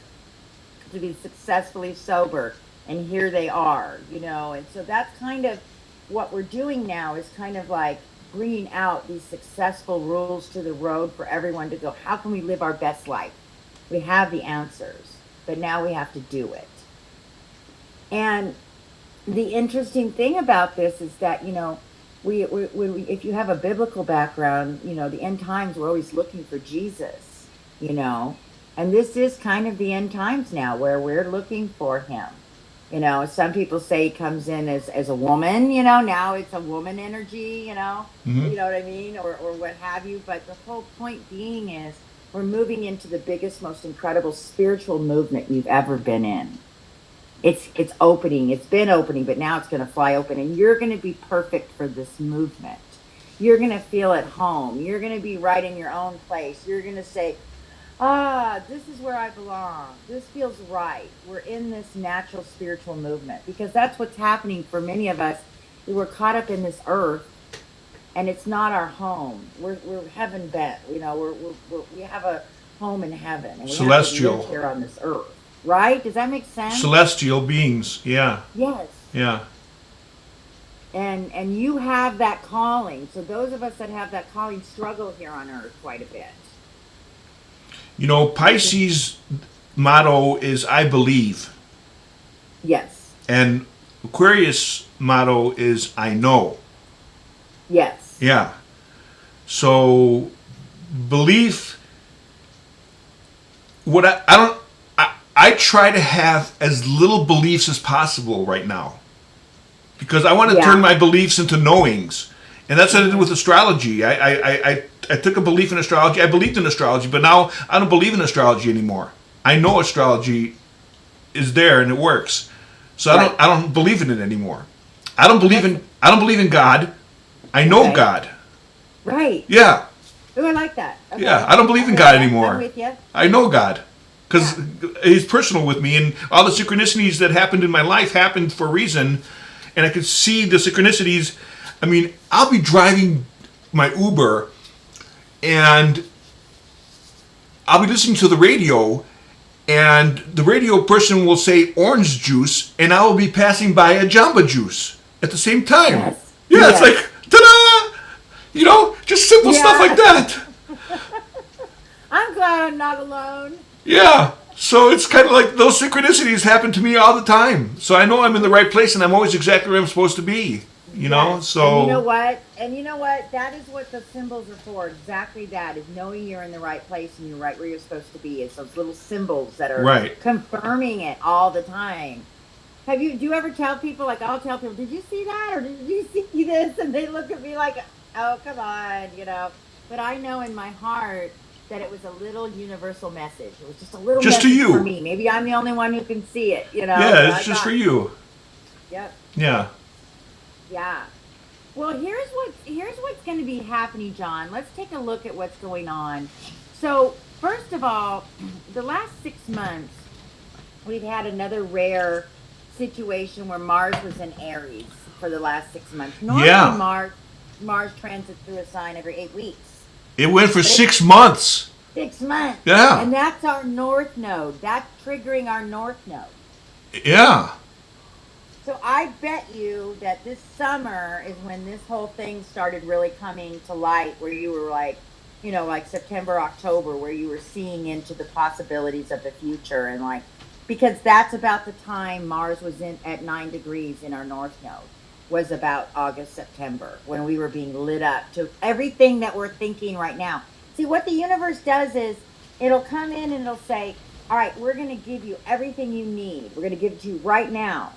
to be successfully sober. And here they are, and so that's kind of what we're doing now is kind of like bringing out these successful rules to the road for everyone to go, how can we live our best life? We have the answers, but now we have to do it. And the interesting thing about this is that, if you have a biblical background, the end times, we're always looking for Jesus, and And this is kind of the end times now where we're looking for him. Some people say he comes in as a woman, now it's a woman energy, Hmm. you know what I mean? Or what have you. But the whole point being is we're moving into the biggest, most incredible spiritual movement you've ever been in. It's opening. It's been opening, but now it's going to fly open, and you're going to be perfect for this movement. You're going to feel at home. You're going to be right in your own place. You're going to say, this is where I belong. This feels right. We're in this natural spiritual movement, because that's what's happening for many of us. We're caught up in this earth, and it's not our home. We're heaven bent. We have a home in heaven, and we have to live Celestial. here on this earth. Right? Does that make sense? Celestial beings. Yeah. Yes. Yeah. And you have that calling. So those of us that have that calling struggle here on earth quite a bit. Pisces motto is I believe. Yes. And Aquarius motto is I know. Yes. Yeah. So belief, what I try to have as little beliefs as possible right now, because I want to turn my beliefs into knowings, and that's what I did with astrology. I took a belief in astrology. I believed in astrology, but now I don't believe in astrology anymore. I know astrology is there and it works, so I don't believe in it anymore. I don't believe in God. I know God. Right. Yeah. Oh, I like that. Okay. Yeah. I don't believe in God anymore. I'm with you. I know God. Because he's personal with me, and all the synchronicities that happened in my life happened for a reason, and I could see the synchronicities. I mean, I'll be driving my Uber, and I'll be listening to the radio, and the radio person will say orange juice, and I will be passing by a Jamba Juice at the same time. Yes. Yeah, it's like, ta-da! Just simple stuff like that. I'm glad I'm not alone. Yeah. So it's kind of like those synchronicities happen to me all the time. So I know I'm in the right place, and I'm always exactly where I'm supposed to be. So. And you know what? That is what the symbols are for. Exactly that, is knowing you're in the right place and you're right where you're supposed to be. It's those little symbols that are confirming it all the time. Do you ever tell people, like I'll tell people, did you see that? Or did you see this? And they look at me like, oh, come on, But I know in my heart that it was a little universal message. It was just a little just message to you. For me. Maybe I'm the only one who can see it, Yeah, it's just for you. Yep. Yeah. Yeah. Well, here's what's going to be happening, John. Let's take a look at what's going on. So, first of all, the last 6 months, we've had another rare situation where Mars was in Aries for the last 6 months. Normally, Mars transits through a sign every 8 weeks. It went for 6 months. 6 months. Yeah. And that's our north node. That's triggering our north node. Yeah. So I bet you that this summer is when this whole thing started really coming to light, where you were like, like September, October, where you were seeing into the possibilities of the future. And because that's about the time Mars was at 9 degrees in our north node. Was about August, September, when we were being lit up to everything that we're thinking right now. See, what the universe does is it'll come in and it'll say, all right, we're going to give you everything you need. We're going to give it to you right now.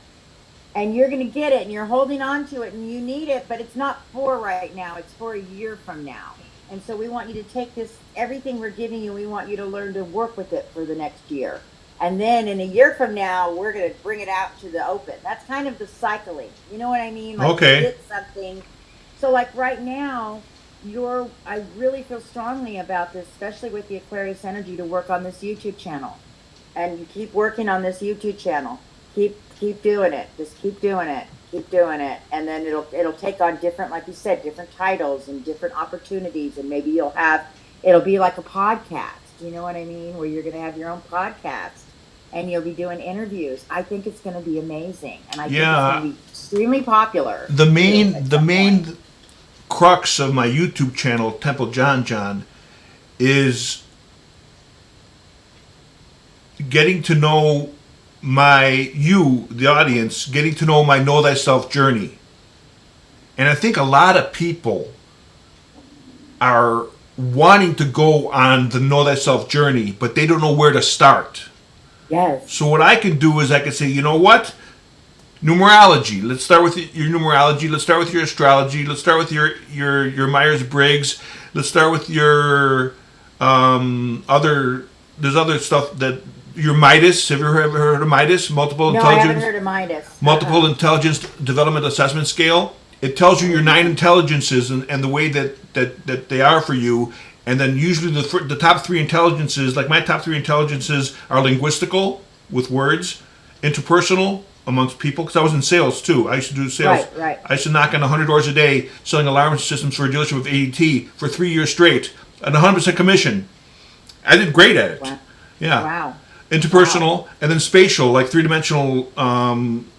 And you're going to get it, and you're holding on to it, and you need it, but it's not for right now. It's for a year from now. And so we want you to take this, everything we're giving you, we want you to learn to work with it for the next year. And then in a year from now, we're going to bring it out to the open. That's kind of the cycling. You know what I mean? Okay. You get something. So right now, I really feel strongly about this, especially with the Aquarius energy, to work on this YouTube channel. And you keep working on this YouTube channel. Keep doing it. Just keep doing it. Keep doing it. And then it'll take on different, like you said, different titles and different opportunities. And maybe it'll be like a podcast. You know what I mean? Where you're going to have your own podcast. And you'll be doing interviews. I think it's going to be amazing, and I think it's going to be extremely popular. The main crux of my YouTube channel, Temple John, is getting to know the audience, getting to know my Know Thyself journey. And I think a lot of people are wanting to go on the know thyself journey, but they don't know where to start. Yes. So what I can do is I can say, you know what? Numerology. Let's start with your numerology. Let's start with your astrology. Let's start with your Myers-Briggs. Let's start with your other. There's other stuff that your Midas. Have you ever heard of Midas? Multiple No, I haven't intelligence. heard of Midas. Multiple intelligence development assessment scale. It tells you your 9 intelligences and the way that they are for you. And then usually the top 3 intelligences, like my top 3 intelligences, are linguistical with words, interpersonal amongst people, because I was in sales too. I used to do sales. Right. I used to knock on 100 doors a day selling alarm systems for a dealership of ADT for 3 years straight at 100% commission. I did great at it. Wow. Yeah. Wow. Interpersonal, and then spatial, like 3-dimensional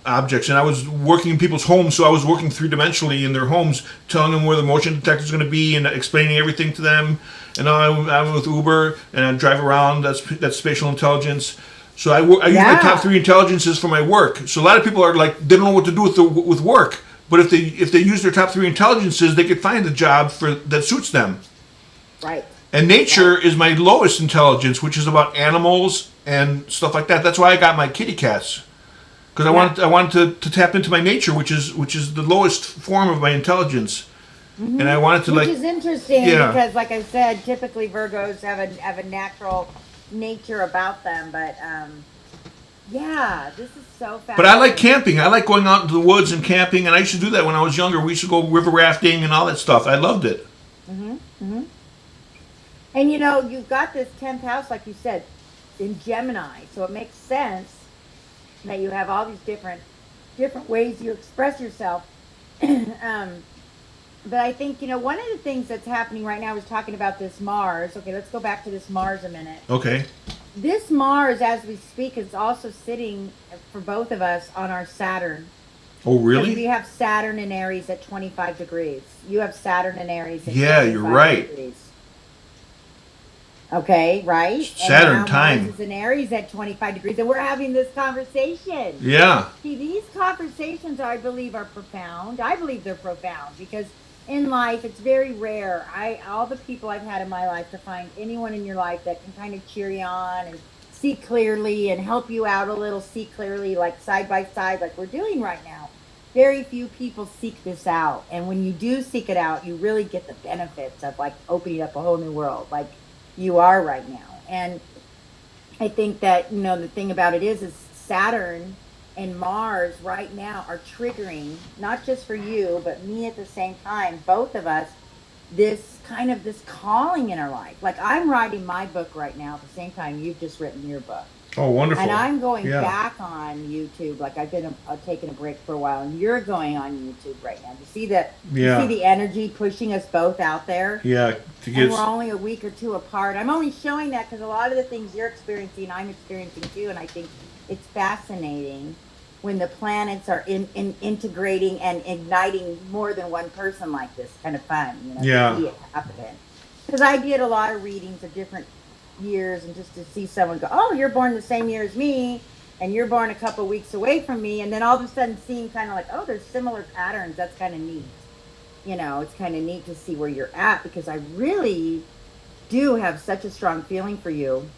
objects. And I was working in people's homes, so I was working 3-dimensionally in their homes, telling them where the motion detector is going to be and explaining everything to them. And I'm with Uber, and I drive around. That's spatial intelligence. So I use my top 3 intelligences for my work. So a lot of people are like, they don't know what to do with work. But if they use their top 3 intelligences, they could find a job that suits them. Right. And nature is my lowest intelligence, which is about animals and stuff like that. That's why I got my kitty cats, because I wanted to tap into my nature, which is the lowest form of my intelligence, and I wanted to Which is interesting because, like I said, typically Virgos have a natural nature about them, but this is so fascinating. But I like camping. I like going out into the woods and camping, and I used to do that when I was younger. We used to go river rafting and all that stuff. I loved it. And you've got this 10th house, like you said, in Gemini, so it makes sense that you have all these different ways you express yourself. But I think one of the things that's happening right now, I was talking about this Mars. Okay, let's go back to this Mars a minute. Okay. This Mars, as we speak, is also sitting for both of us on our Saturn. Oh, really? We have Saturn in Aries at 25 degrees. You have Saturn in Aries at 25 you're right. degrees. Okay, right? Saturn and now time. Mars is in Aries at 25 degrees, and we're having this conversation. Yeah. See, these conversations, I believe, are profound. I believe they're profound because in life, it's very rare. All the people I've had in my life, to find anyone in your life that can kind of cheer you on and see clearly and help you out a little, see clearly, like side by side, like we're doing right now. Very few people seek this out. And when you do seek it out, you really get the benefits of like opening up a whole new world. Like you are right now. And I think that, the thing about it is Saturn and Mars right now are triggering, not just for you, but me at the same time, both of us, this calling in our life. Like I'm writing my book right now at the same time you've just written your book. Oh, wonderful. And I'm going back on YouTube. Like I've been taking a break for a while, and you're going on YouTube right now. You see you see the energy pushing us both out there? Yeah. And we're only a week or two apart. I'm only showing that because a lot of the things you're experiencing, I'm experiencing too. And I think it's fascinating when the planets are integrating and igniting more than one person like this. Kind of fun, to see it happen. Because I did a lot of readings of different years, and just to see someone go, oh, you're born the same year as me, and you're born a couple weeks away from me, and then all of a sudden seeing kind of like, oh, there's similar patterns. That's kind of neat. It's kind of neat to see where you're at, because I really do have such a strong feeling for you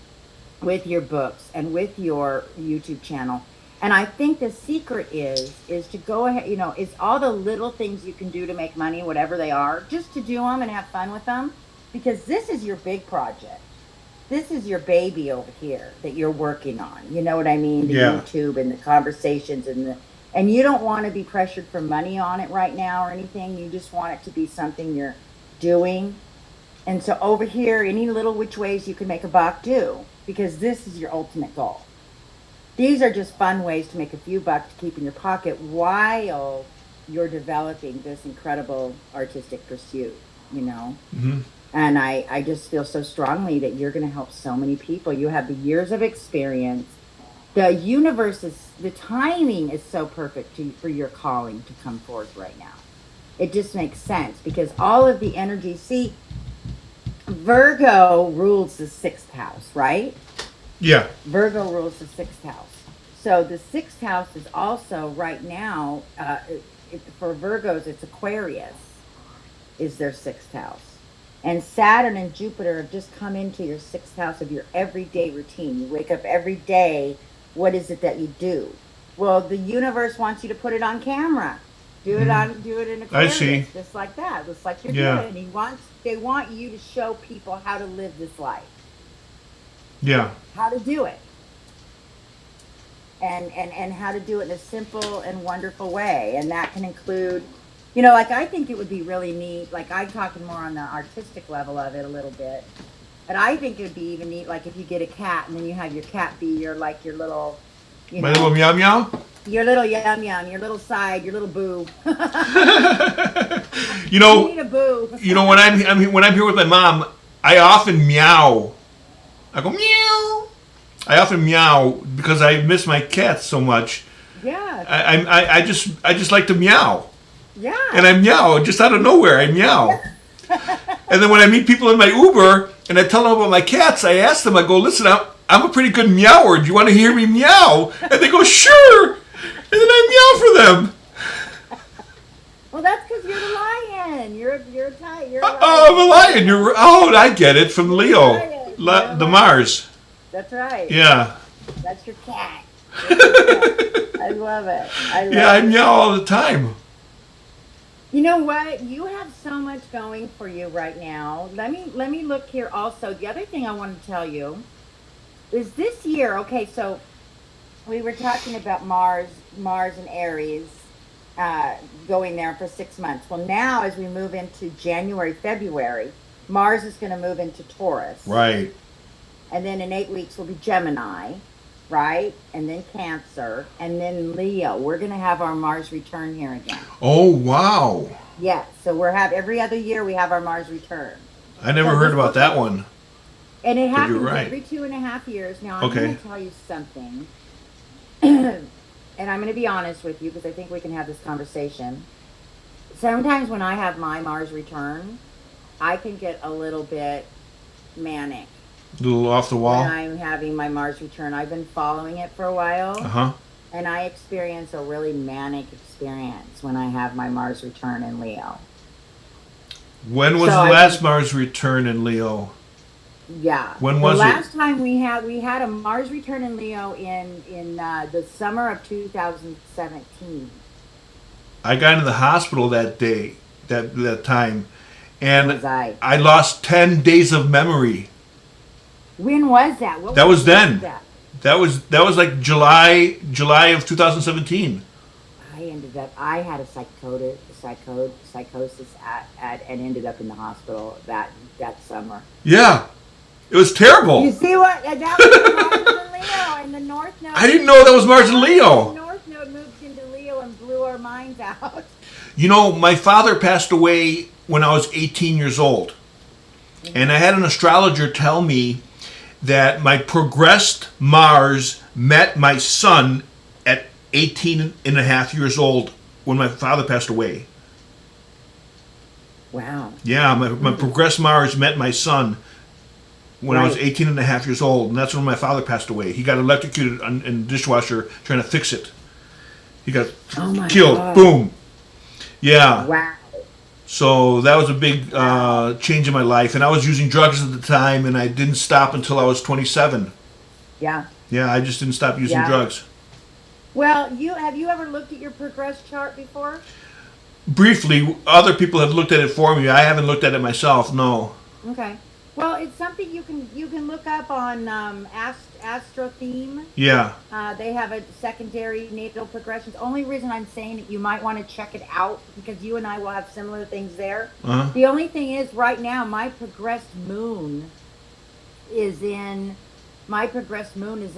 with your books and with your YouTube channel. And I think the secret is to go ahead, it's all the little things you can do to make money, whatever they are, just to do them and have fun with them, because this is your big project. This is your baby over here that you're working on. You know what I mean? The YouTube and the conversations and you don't want to be pressured for money on it right now or anything. You just want it to be something you're doing. And so over here, any little which ways you can make a buck, do, because this is your ultimate goal. These are just fun ways to make a few bucks to keep in your pocket while you're developing this incredible artistic pursuit, Mm-hmm. And I just feel so strongly that you're going to help so many people. You have the years of experience. The universe the timing is so perfect for your calling to come forth right now. It just makes sense because all of the energy, see, Virgo rules the 6th house, right? Yeah. Virgo rules the 6th house. So the 6th house is also right now, for Virgos, it's Aquarius is their 6th house. And Saturn and Jupiter have just come into your sixth house of your everyday routine. You wake up every day. What is it that you do? Well, the universe wants you to put it on camera. Do it in I see. Aquarius, just like that, just like you're Yeah. doing. They want you to show people how to live this life, Yeah. how to do it, and how to do it in a simple and wonderful way. And that can include, like I think it would be really neat. Like I'm talking more on the artistic level of it a little bit, but I think it would be even neat, like if you get a cat and then you have your cat be your little, My little meow meow. your little yum yum, your little side, your little boo. You You need know, a boo. when I'm here with my mom, I often meow. I go meow. I often meow because I miss my cats so much. Yeah, I just like to meow, yeah. and I meow just out of nowhere. I meow, and then when I meet people in my Uber and I tell them about my cats, I ask them. I go, listen, I'm a pretty good meower. Do you want to hear me meow? And they go, sure. And then I meow for them. Well, that's because you're the lion. You're a lion. Oh, I'm a lion. I get it from Leo, Lion. You're a the lion. Mars. That's right. Yeah. That's your cat. I love it. Yeah, I meow all the time. You know what? You have so much going for you right now. Let me look here also. The other thing I want to tell you is this year. Okay, so we were talking about Mars and Aries going there for 6 months. Well, now as we move into January, February, Mars is going to move into Taurus. Right. And then in 8 weeks will be Gemini, right? And then Cancer, and then Leo. We're going to have our Mars return here again. Oh, wow. Yes, so every other year we have our Mars return. I never So heard this about will- that one. And it But happens you're right. every 2.5 years. Now, I'm Okay. going to tell you something. And I'm going to be honest with you because I think we can have this conversation. Sometimes when I have my Mars return, I can get a little bit manic A little off the when wall. I'm having my Mars return. I've been following it for a while, Uh-huh. and I experience a really manic experience when I have my Mars return in Leo. When was So the I last think- Mars return in Leo? Yeah. When was the it? last time we had a Mars return in Leo in the summer of 2017. I got into the hospital that day, that time, and Was I? I lost 10 days of memory. When was that? What That was then. that? That was like July of 2017. I had a psychosis and ended up in the hospital that summer. Yeah. It was terrible. You see what? That was Mars in Leo, and the North Node. I didn't know that was Mars in The Leo. North Node moved into Leo and blew our minds out. You know, my father passed away when I was 18 years old. And I had an astrologer tell me that my progressed Mars met my sun at 18 and a half years old when my father passed away. Wow. Yeah, my progressed Mars met my sun when I was Right. 18 and a half years old. And that's when my father passed away. He got electrocuted in the dishwasher trying to fix it. He got Oh my killed. God. Boom. Yeah. Wow. So that was a big change in my life. And I was using drugs at the time, and I didn't stop until I was 27. Yeah. Yeah, I just didn't stop using Yeah. drugs. Well, have you ever looked at your progress chart before? Briefly, other people have looked at it for me. I haven't looked at it myself, no. Okay. Well, it's something you can look up on Astro Theme. Yeah. They have a secondary natal progressions. Only reason I'm saying it, you might want to check it out because you and I will have similar things there. Uh-huh. The only thing is, right now, my progressed moon is in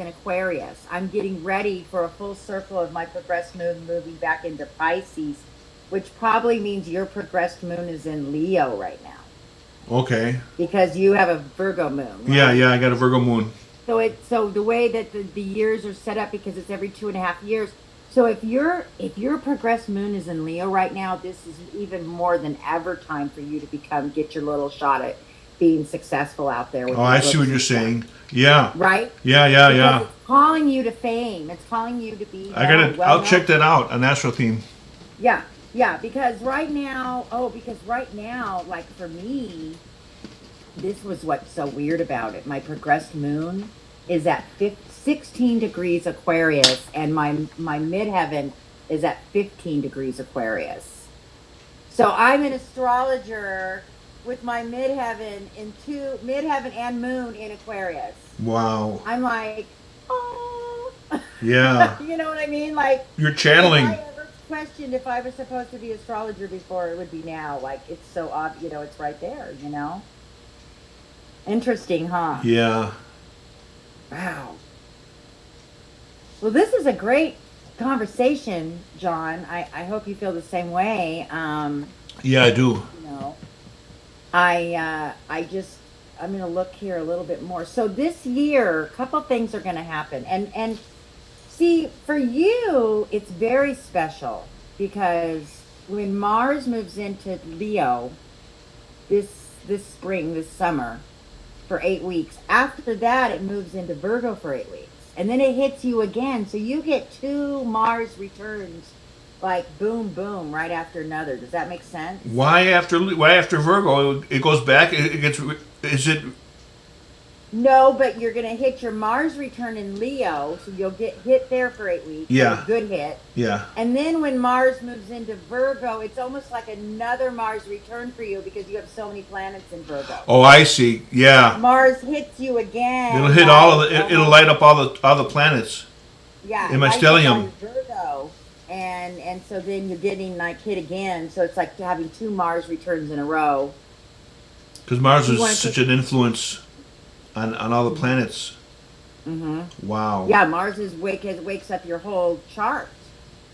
Aquarius. I'm getting ready for a full circle of my progressed moon moving back into Pisces, which probably means your progressed moon is in Leo right now Okay. because you have a Virgo moon. Right? Yeah, I got a Virgo moon. So the way that the years are set up, because it's every 2.5 years. So if your progressed moon is in Leo right now, this is even more than ever time for you to get your little shot at being successful out there. With Oh, your I see what books you're and stuff. saying. Yeah. Right? Yeah. Because it's calling you to fame. It's calling you to be. I'll check that out on Astro Theme. Yeah, because right now, like for me, this was what's so weird about it. My progressed moon is at 16 degrees Aquarius, and my midheaven is at 15 degrees Aquarius. So I'm an astrologer with my midheaven and moon in Aquarius. Wow. I'm like, oh, Yeah. you know what I mean? Like, You're channeling. if I ever questioned if I was supposed to be astrologer before, it would be now. Like, it's so obvious, you know, it's right there, you know? Interesting, huh? Yeah. Wow. Well, this is a great conversation, John. I hope you feel the same way. Yeah, I do. You know, I'm going to look here a little bit more. So this year, a couple things are going to happen. And see, for you, it's very special because when Mars moves into Leo this spring, this summer, for 8 weeks. After that, it moves into Virgo for 8 weeks. And then it hits you again. So you get 2 Mars returns, like boom, boom, right after another. Does that make sense? Why after Virgo? It goes back. It gets. Is it? No, but you're going to hit your Mars return in Leo. So you'll get hit there for 8 weeks. Yeah. A good hit. Yeah. And then when Mars moves into Virgo, it's almost like another Mars return for you because you have so many planets in Virgo. Oh, I see. Yeah. Mars hits you again. It'll hit all of the. It'll light up all the planets. Yeah. In my stellium. Virgo, and so then you're getting like hit again. So it's like having 2 Mars returns in a row. Because Mars is such an influence on all the planets. Mm-hmm. Wow. Yeah, Mars wakes up your whole chart.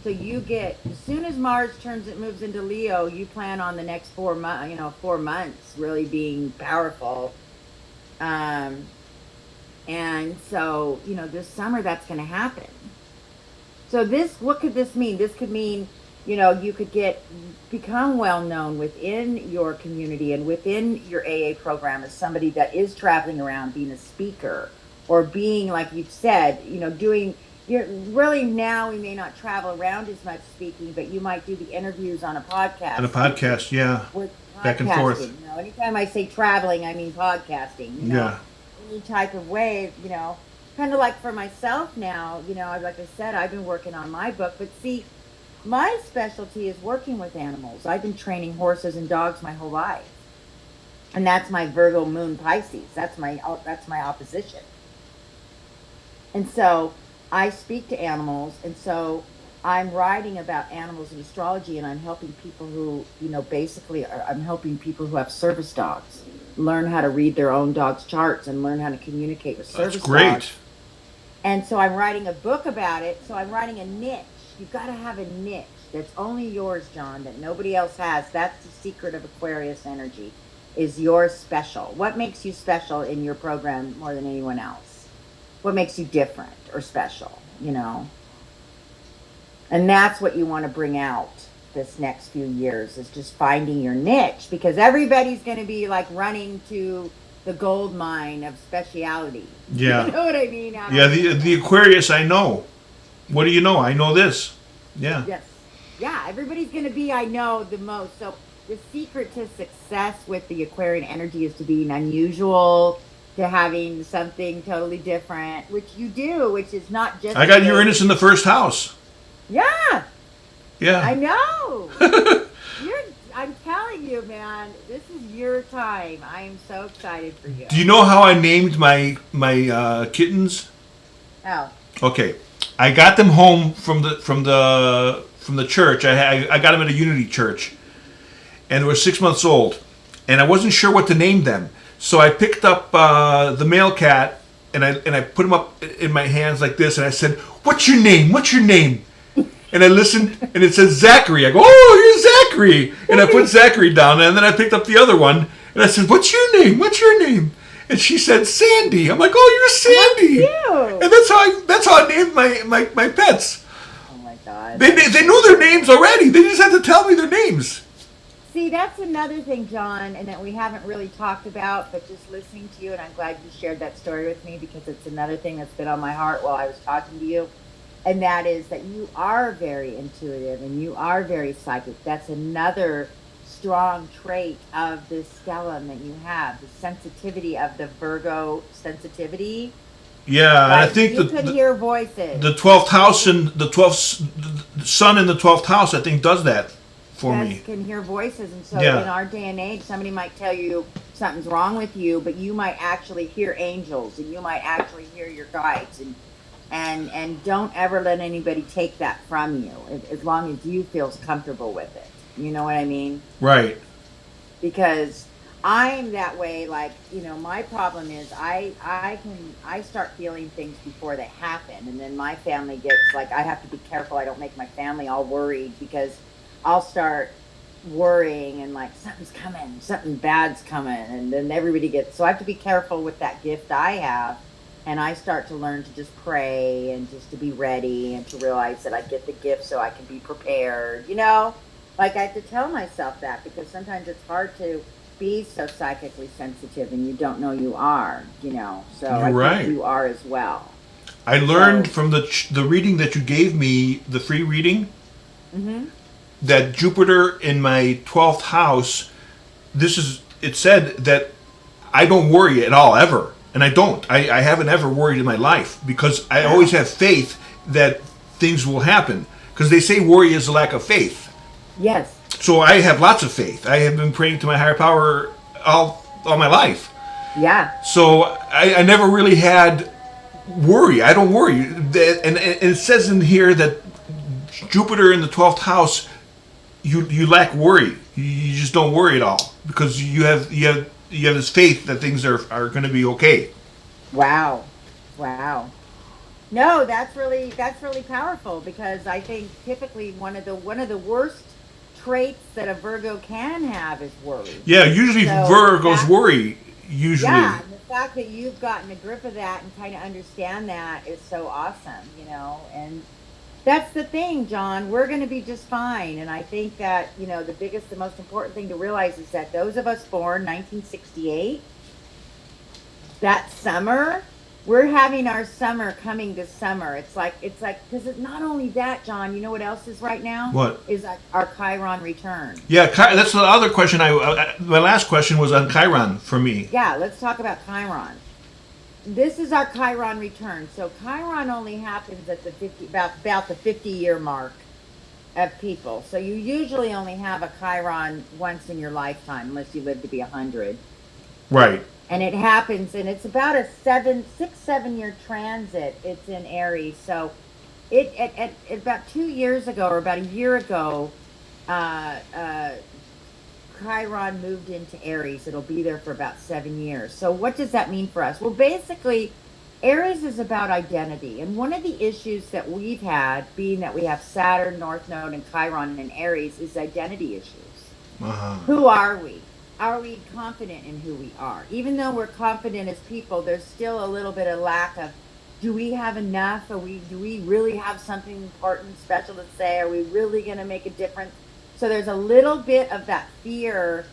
So you get, as soon as Mars moves into Leo, you plan on the next 4 months really being powerful. And so, this summer that's going to happen. So what could this mean? This could mean, you could become well known within your community and within your AA program as somebody that is traveling around being a speaker or being, like you've said, really now we may not travel around as much speaking, but you might do the interviews on a podcast. On a podcast, yeah. Back and forth. Anytime I say traveling, I mean podcasting. Yeah. Any type of way, kind of like for myself now, like I said, I've been working on my book, but see, my specialty is working with animals. I've been training horses and dogs my whole life. And that's my Virgo moon Pisces. That's my opposition. And so I speak to animals, and so I'm writing about animals in astrology, and I'm helping people who, I'm helping people who have service dogs learn how to read their own dog's charts and learn how to communicate with service dogs. That's great. And so I'm writing a book about it. So I'm writing a niche. You've got to have a niche that's only yours, John, that nobody else has. That's the secret of Aquarius energy, is you're special. What makes you special in your program more than anyone else? What makes you different or special, And that's what you want to bring out this next few years, is just finding your niche, because everybody's going to be like running to the gold mine of speciality. Yeah. You know what I mean? Yeah, the Aquarius, I know. What do you know? I know this. Yeah. Yes. Yeah, everybody's going to be, I know, the most. So the secret to success with the Aquarian energy is to being unusual, to having something totally different, which you do, which is not just... I got Uranus in the first house. Yeah. Yeah. I know. I'm telling you, man, this is your time. I am so excited for you. Do you know how I named my kittens? How? Okay. I got them home from the church. I got them at a Unity church, and they were 6 months old, and I wasn't sure what to name them. So I picked up the male cat, and I put him up in my hands like this, and I said, "What's your name? What's your name?" And I listened, and it says Zachary. I go, "Oh, you're Zachary!" And I put Zachary down, and then I picked up the other one, and I said, "What's your name? What's your name?" And she said, "Sandy." I'm like, "Oh, you're Sandy." Cute. And that's how I named my pets. Oh my God. They knew their names already. They just had to tell me their names. See, that's another thing, John, and that we haven't really talked about, but just listening to you, and I'm glad you shared that story with me, because it's another thing that's been on my heart while I was talking to you, and that is that you are very intuitive and you are very psychic. That's another strong trait of this stellium that you have, the sensitivity of the Virgo sensitivity. Yeah, and I Like think you could hear voices. the 12th house and the 12th sun in the 12th house, I think, does that for Yes, me. can hear voices. And so Yeah. in our day and age, somebody might tell you something's wrong with you, but you might actually hear angels and you might actually hear your guides. And don't ever let anybody take that from you as long as you feel comfortable with it. You know what I mean? Right. Because I'm that way. Like, my problem is I start feeling things before they happen, and then my family gets like, I have to be careful I don't make my family all worried, because I'll start worrying and like something's coming, something bad's coming, and then everybody gets, so I have to be careful with that gift I have. And I start to learn to just pray and just to be ready and to realize that I get the gift so I can be prepared, like I have to tell myself that, because sometimes it's hard to be so psychically sensitive and you don't know you are, so You're I think right. you are as well. I learned So, from the reading that you gave me, the free reading, hmm that Jupiter in my 12th house, it said that I don't worry at all, ever. And I don't. I haven't ever worried in my life, because I always wow. have faith that things will happen. Because they say worry is a lack of faith. Yes. So I have lots of faith. I have been praying to my higher power all my life. Yeah. So I never really had worry. I don't worry. And it says in here that Jupiter in the 12th house, you lack worry. You just don't worry at all, because you have this faith that things are going to be okay. Wow. Wow. No, that's really powerful, because I think typically one of the worst traits that a Virgo can have is worry. Yeah, usually So the Virgos fact worry. Usually, Yeah, and the fact that you've gotten a grip of that and kind of understand that is so awesome, and that's the thing, John. We're going to be just fine. And I think that, the most important thing to realize is that those of us born 1968, that summer, we're having our summer coming this summer. Because it's not only that, John, you know what else is right now? what? Is our Chiron return. Yeah, that's the other question. My last question was on Chiron for me. Yeah, let's talk about Chiron. This is our Chiron return. So Chiron only happens at the 50, about the 50-year mark of people. So you usually only have a Chiron once in your lifetime, unless you live to be 100. Right. And it happens, and it's about a 7 year transit. It's in Aries. So it at about 2 years ago, or about a year ago, uh, uh, Chiron moved into Aries. It'll be there for about 7 years. So what does that mean for us? Well, basically, Aries is about identity. And one of the issues that we've had, being that we have Saturn, North Node, and Chiron in Aries, is identity issues. Uh-huh. Who are we? Are we confident in who we are? Even though we're confident as people, there's still a little bit of lack of, do we have enough? Do we really have something important, special to say? Are we really going to make a difference? So there's a little bit of that fear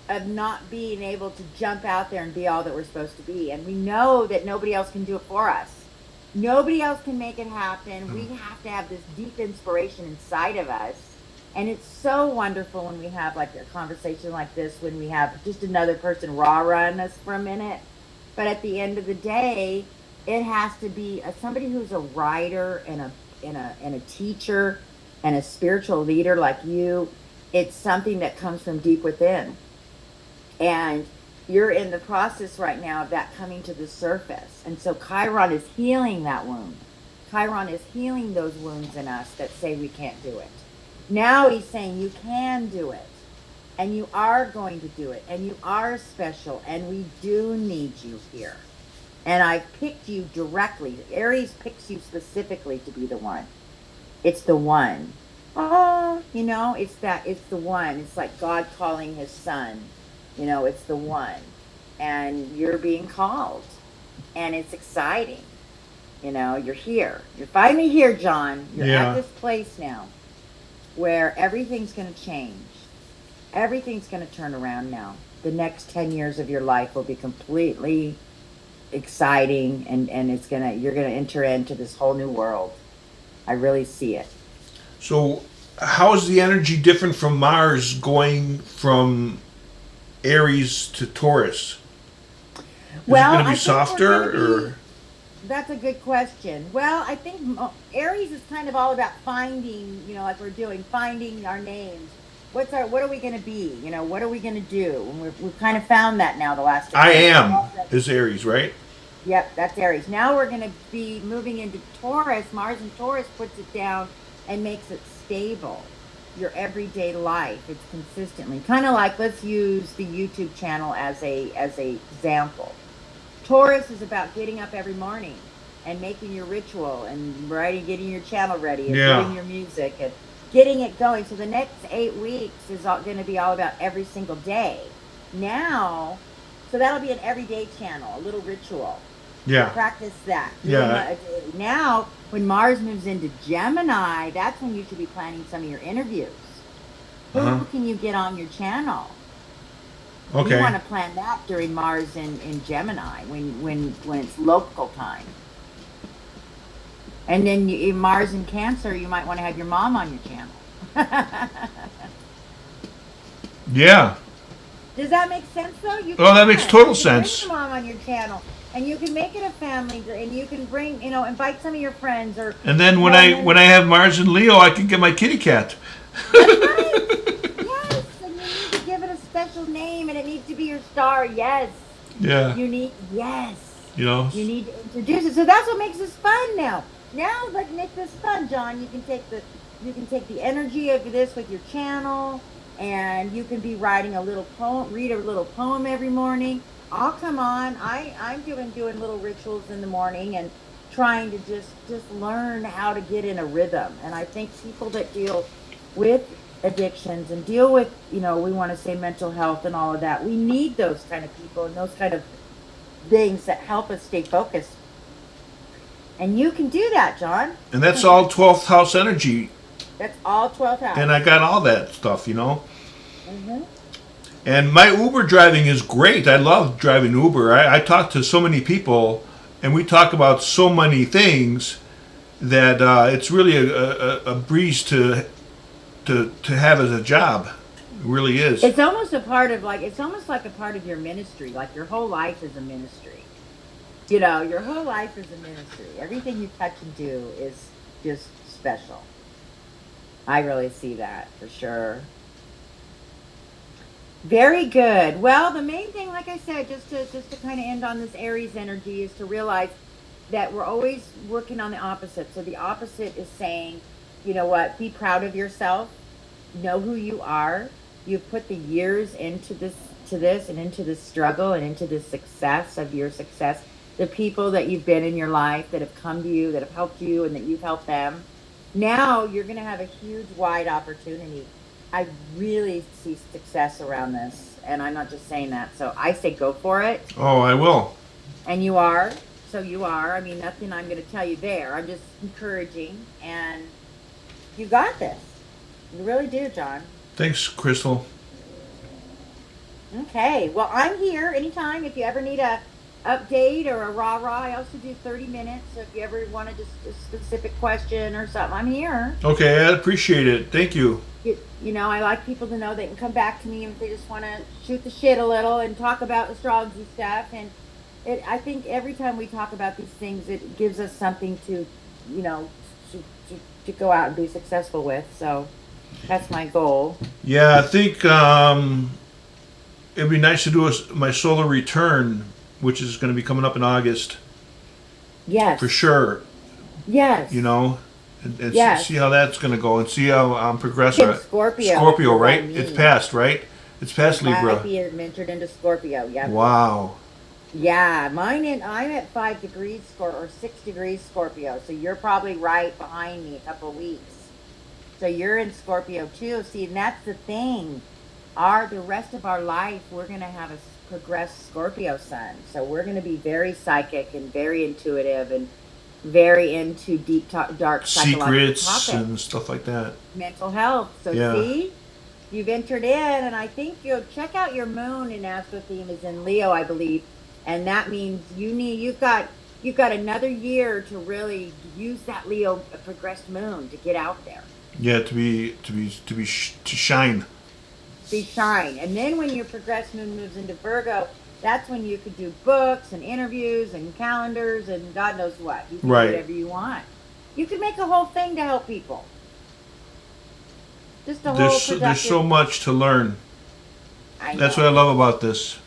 of not being able to jump out there and be all that we're supposed to be. And we know that nobody else can do it for us. Nobody else can make it happen. We have to have this deep inspiration inside of us. And it's so wonderful when we have like a conversation like this, when we have just another person raw run us for a minute. But at the end of the day, it has to be somebody who's a writer and a teacher and a spiritual leader like you. It's something that comes from deep within. And you're in the process right now of that coming to the surface. And so Chiron is healing that wound. Chiron is healing those wounds in us that say we can't do it. Now he's saying you can do it. And you are going to do it. And you are special. And we do need you here. And I picked you directly. Aries picks you specifically to be the one. It's the one. Oh, it's the one. It's like God calling his son. It's the one. And you're being called. And it's exciting. You're here. You're finally here, John. You're at Yeah. this place now where everything's going to change. Everything's going to turn around now. The next 10 years of your life will be completely exciting, and you're going to enter into this whole new world. I really see it. So how is the energy different from Mars going from Aries to Taurus? Is it Well, going to I be think we're going to softer or? be. That's a good question. Well, I think Aries is kind of all about finding, like we're doing, finding our names. What are we going to be? What are we going to do? And we've kind of found that now the last 6 I months. am is Aries, right? Yep, that's Aries. Now we're going to be moving into Taurus. Mars and Taurus puts it down and makes it stable. Your everyday life, it's consistently kind of like, let's use the YouTube channel as a example. Taurus is about getting up every morning and making your ritual and writing, getting your channel ready and Yeah. doing your music and getting it going. So the next 8 weeks is going to be all about every single day. Now, so that'll be an everyday channel, a little ritual. Yeah. Practice that. Yeah. Now, when Mars moves into Gemini, that's when you should be planning some of your interviews. Uh-huh. Who can you get on your channel? You Okay. want to plan that during Mars in Gemini when it's local time. And then in Mars in Cancer, you might want to have your mom on your channel. Yeah. Does that make sense though? You Oh, that makes can. total You can sense. bring your mom on your channel and you can make it a family and you can bring, invite some of your friends or And then and then when I have Mars and Leo, I can get my kitty cat. that's right. Yes, and you need to give it a special name and it needs to be your star. Yes. Yeah. Yes. You know. You need to introduce it. So that's what makes this fun now. Now let's make this fun, John. You can take the energy of this with your channel and you can be writing a little poem, read a little poem every morning. I'll come on. I'm doing little rituals in the morning and trying to just learn how to get in a rhythm. And I think people that deal with addictions and deal with, we want to say mental health and all of that, we need those kind of people and those kind of things that help us stay focused. And you can do that, John. And that's all 12th house energy. That's all 12th house. And I got all that stuff, Mm-hmm. And my Uber driving is great. I love driving Uber. I talk to so many people, and we talk about so many things that it's really a breeze to have as a job. It really is. It's almost like a part of your ministry. Like your whole life is a ministry. Your whole life is a ministry. Everything you touch and do is just special. I really see that for sure. Very good. Well, the main thing, like I said, just to kind of end on this Aries energy, is to realize that we're always working on the opposite. So the opposite is saying, you know what, be proud of yourself, know who you are. You've put the years into this and into this struggle and into the success of your success. The people that you've been in your life that have come to you, that have helped you, and that you've helped them. Now you're going to have a huge, wide opportunity. I really see success around this, and I'm not just saying that. So I say go for it, Oh, I will. and you are. So you are. I mean, nothing I'm going to tell you there. I'm just encouraging, and you got this. You really do, John. Thanks, Crystal. Okay. Well, I'm here anytime if you ever need a update or a rah-rah. I also do 30 minutes. So if you ever want to just a specific question or something, I'm here. Okay, I appreciate it. Thank you. I like people to know they can come back to me if they just want to shoot the shit a little and talk about astrology stuff. And I think every time we talk about these things, it gives us something you know, to go out and be successful with. So that's my goal. Yeah, I think it'd be nice to do my solar return, which is going to be coming up in August Yes. for sure. Yes. And Yes. see how that's going to go, and see how I'm progressing. In Scorpio. Scorpio, That's what I right? It's mean. past, right? It's past Libra. Might be entered into Scorpio. Yep. Wow. Yeah, I'm at 5 degrees or 6 degrees Scorpio, so you're probably right behind me a couple weeks. So you're in Scorpio too. See, and that's the thing. The rest of our life, we're gonna have a progressed Scorpio sun, so we're gonna be very psychic and very intuitive and very into deep, dark psychological Secrets topics, and stuff like that. mental health. So Yeah. see, you've entered in, and I think you'll check out your moon in Astro Theme is in Leo, I believe, and that means you've got another year to really use that Leo progressed moon to get out there. Yeah, to shine. Be shine. And then when your progressed moon moves into Virgo, that's when you could do books and interviews and calendars and God knows what. You can do Right. whatever you want. You could make a whole thing to help people. Just a whole There's productive. so much to learn. I know. That's what I love about this.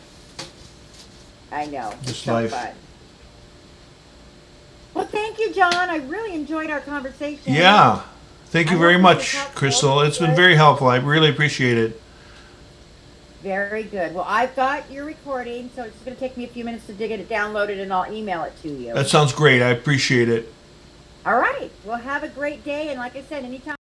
I know. This So life. fun. Well, thank you, John. I really enjoyed our conversation. Yeah. Thank you I very hope much, it was helpful. Crystal. It's been very helpful. I really appreciate it. Very good. Well, I've got your recording, so it's just going to take me a few minutes to dig it, download it, and I'll email it to you. That sounds great. I appreciate it. All right. Well, have a great day. And like I said, anytime.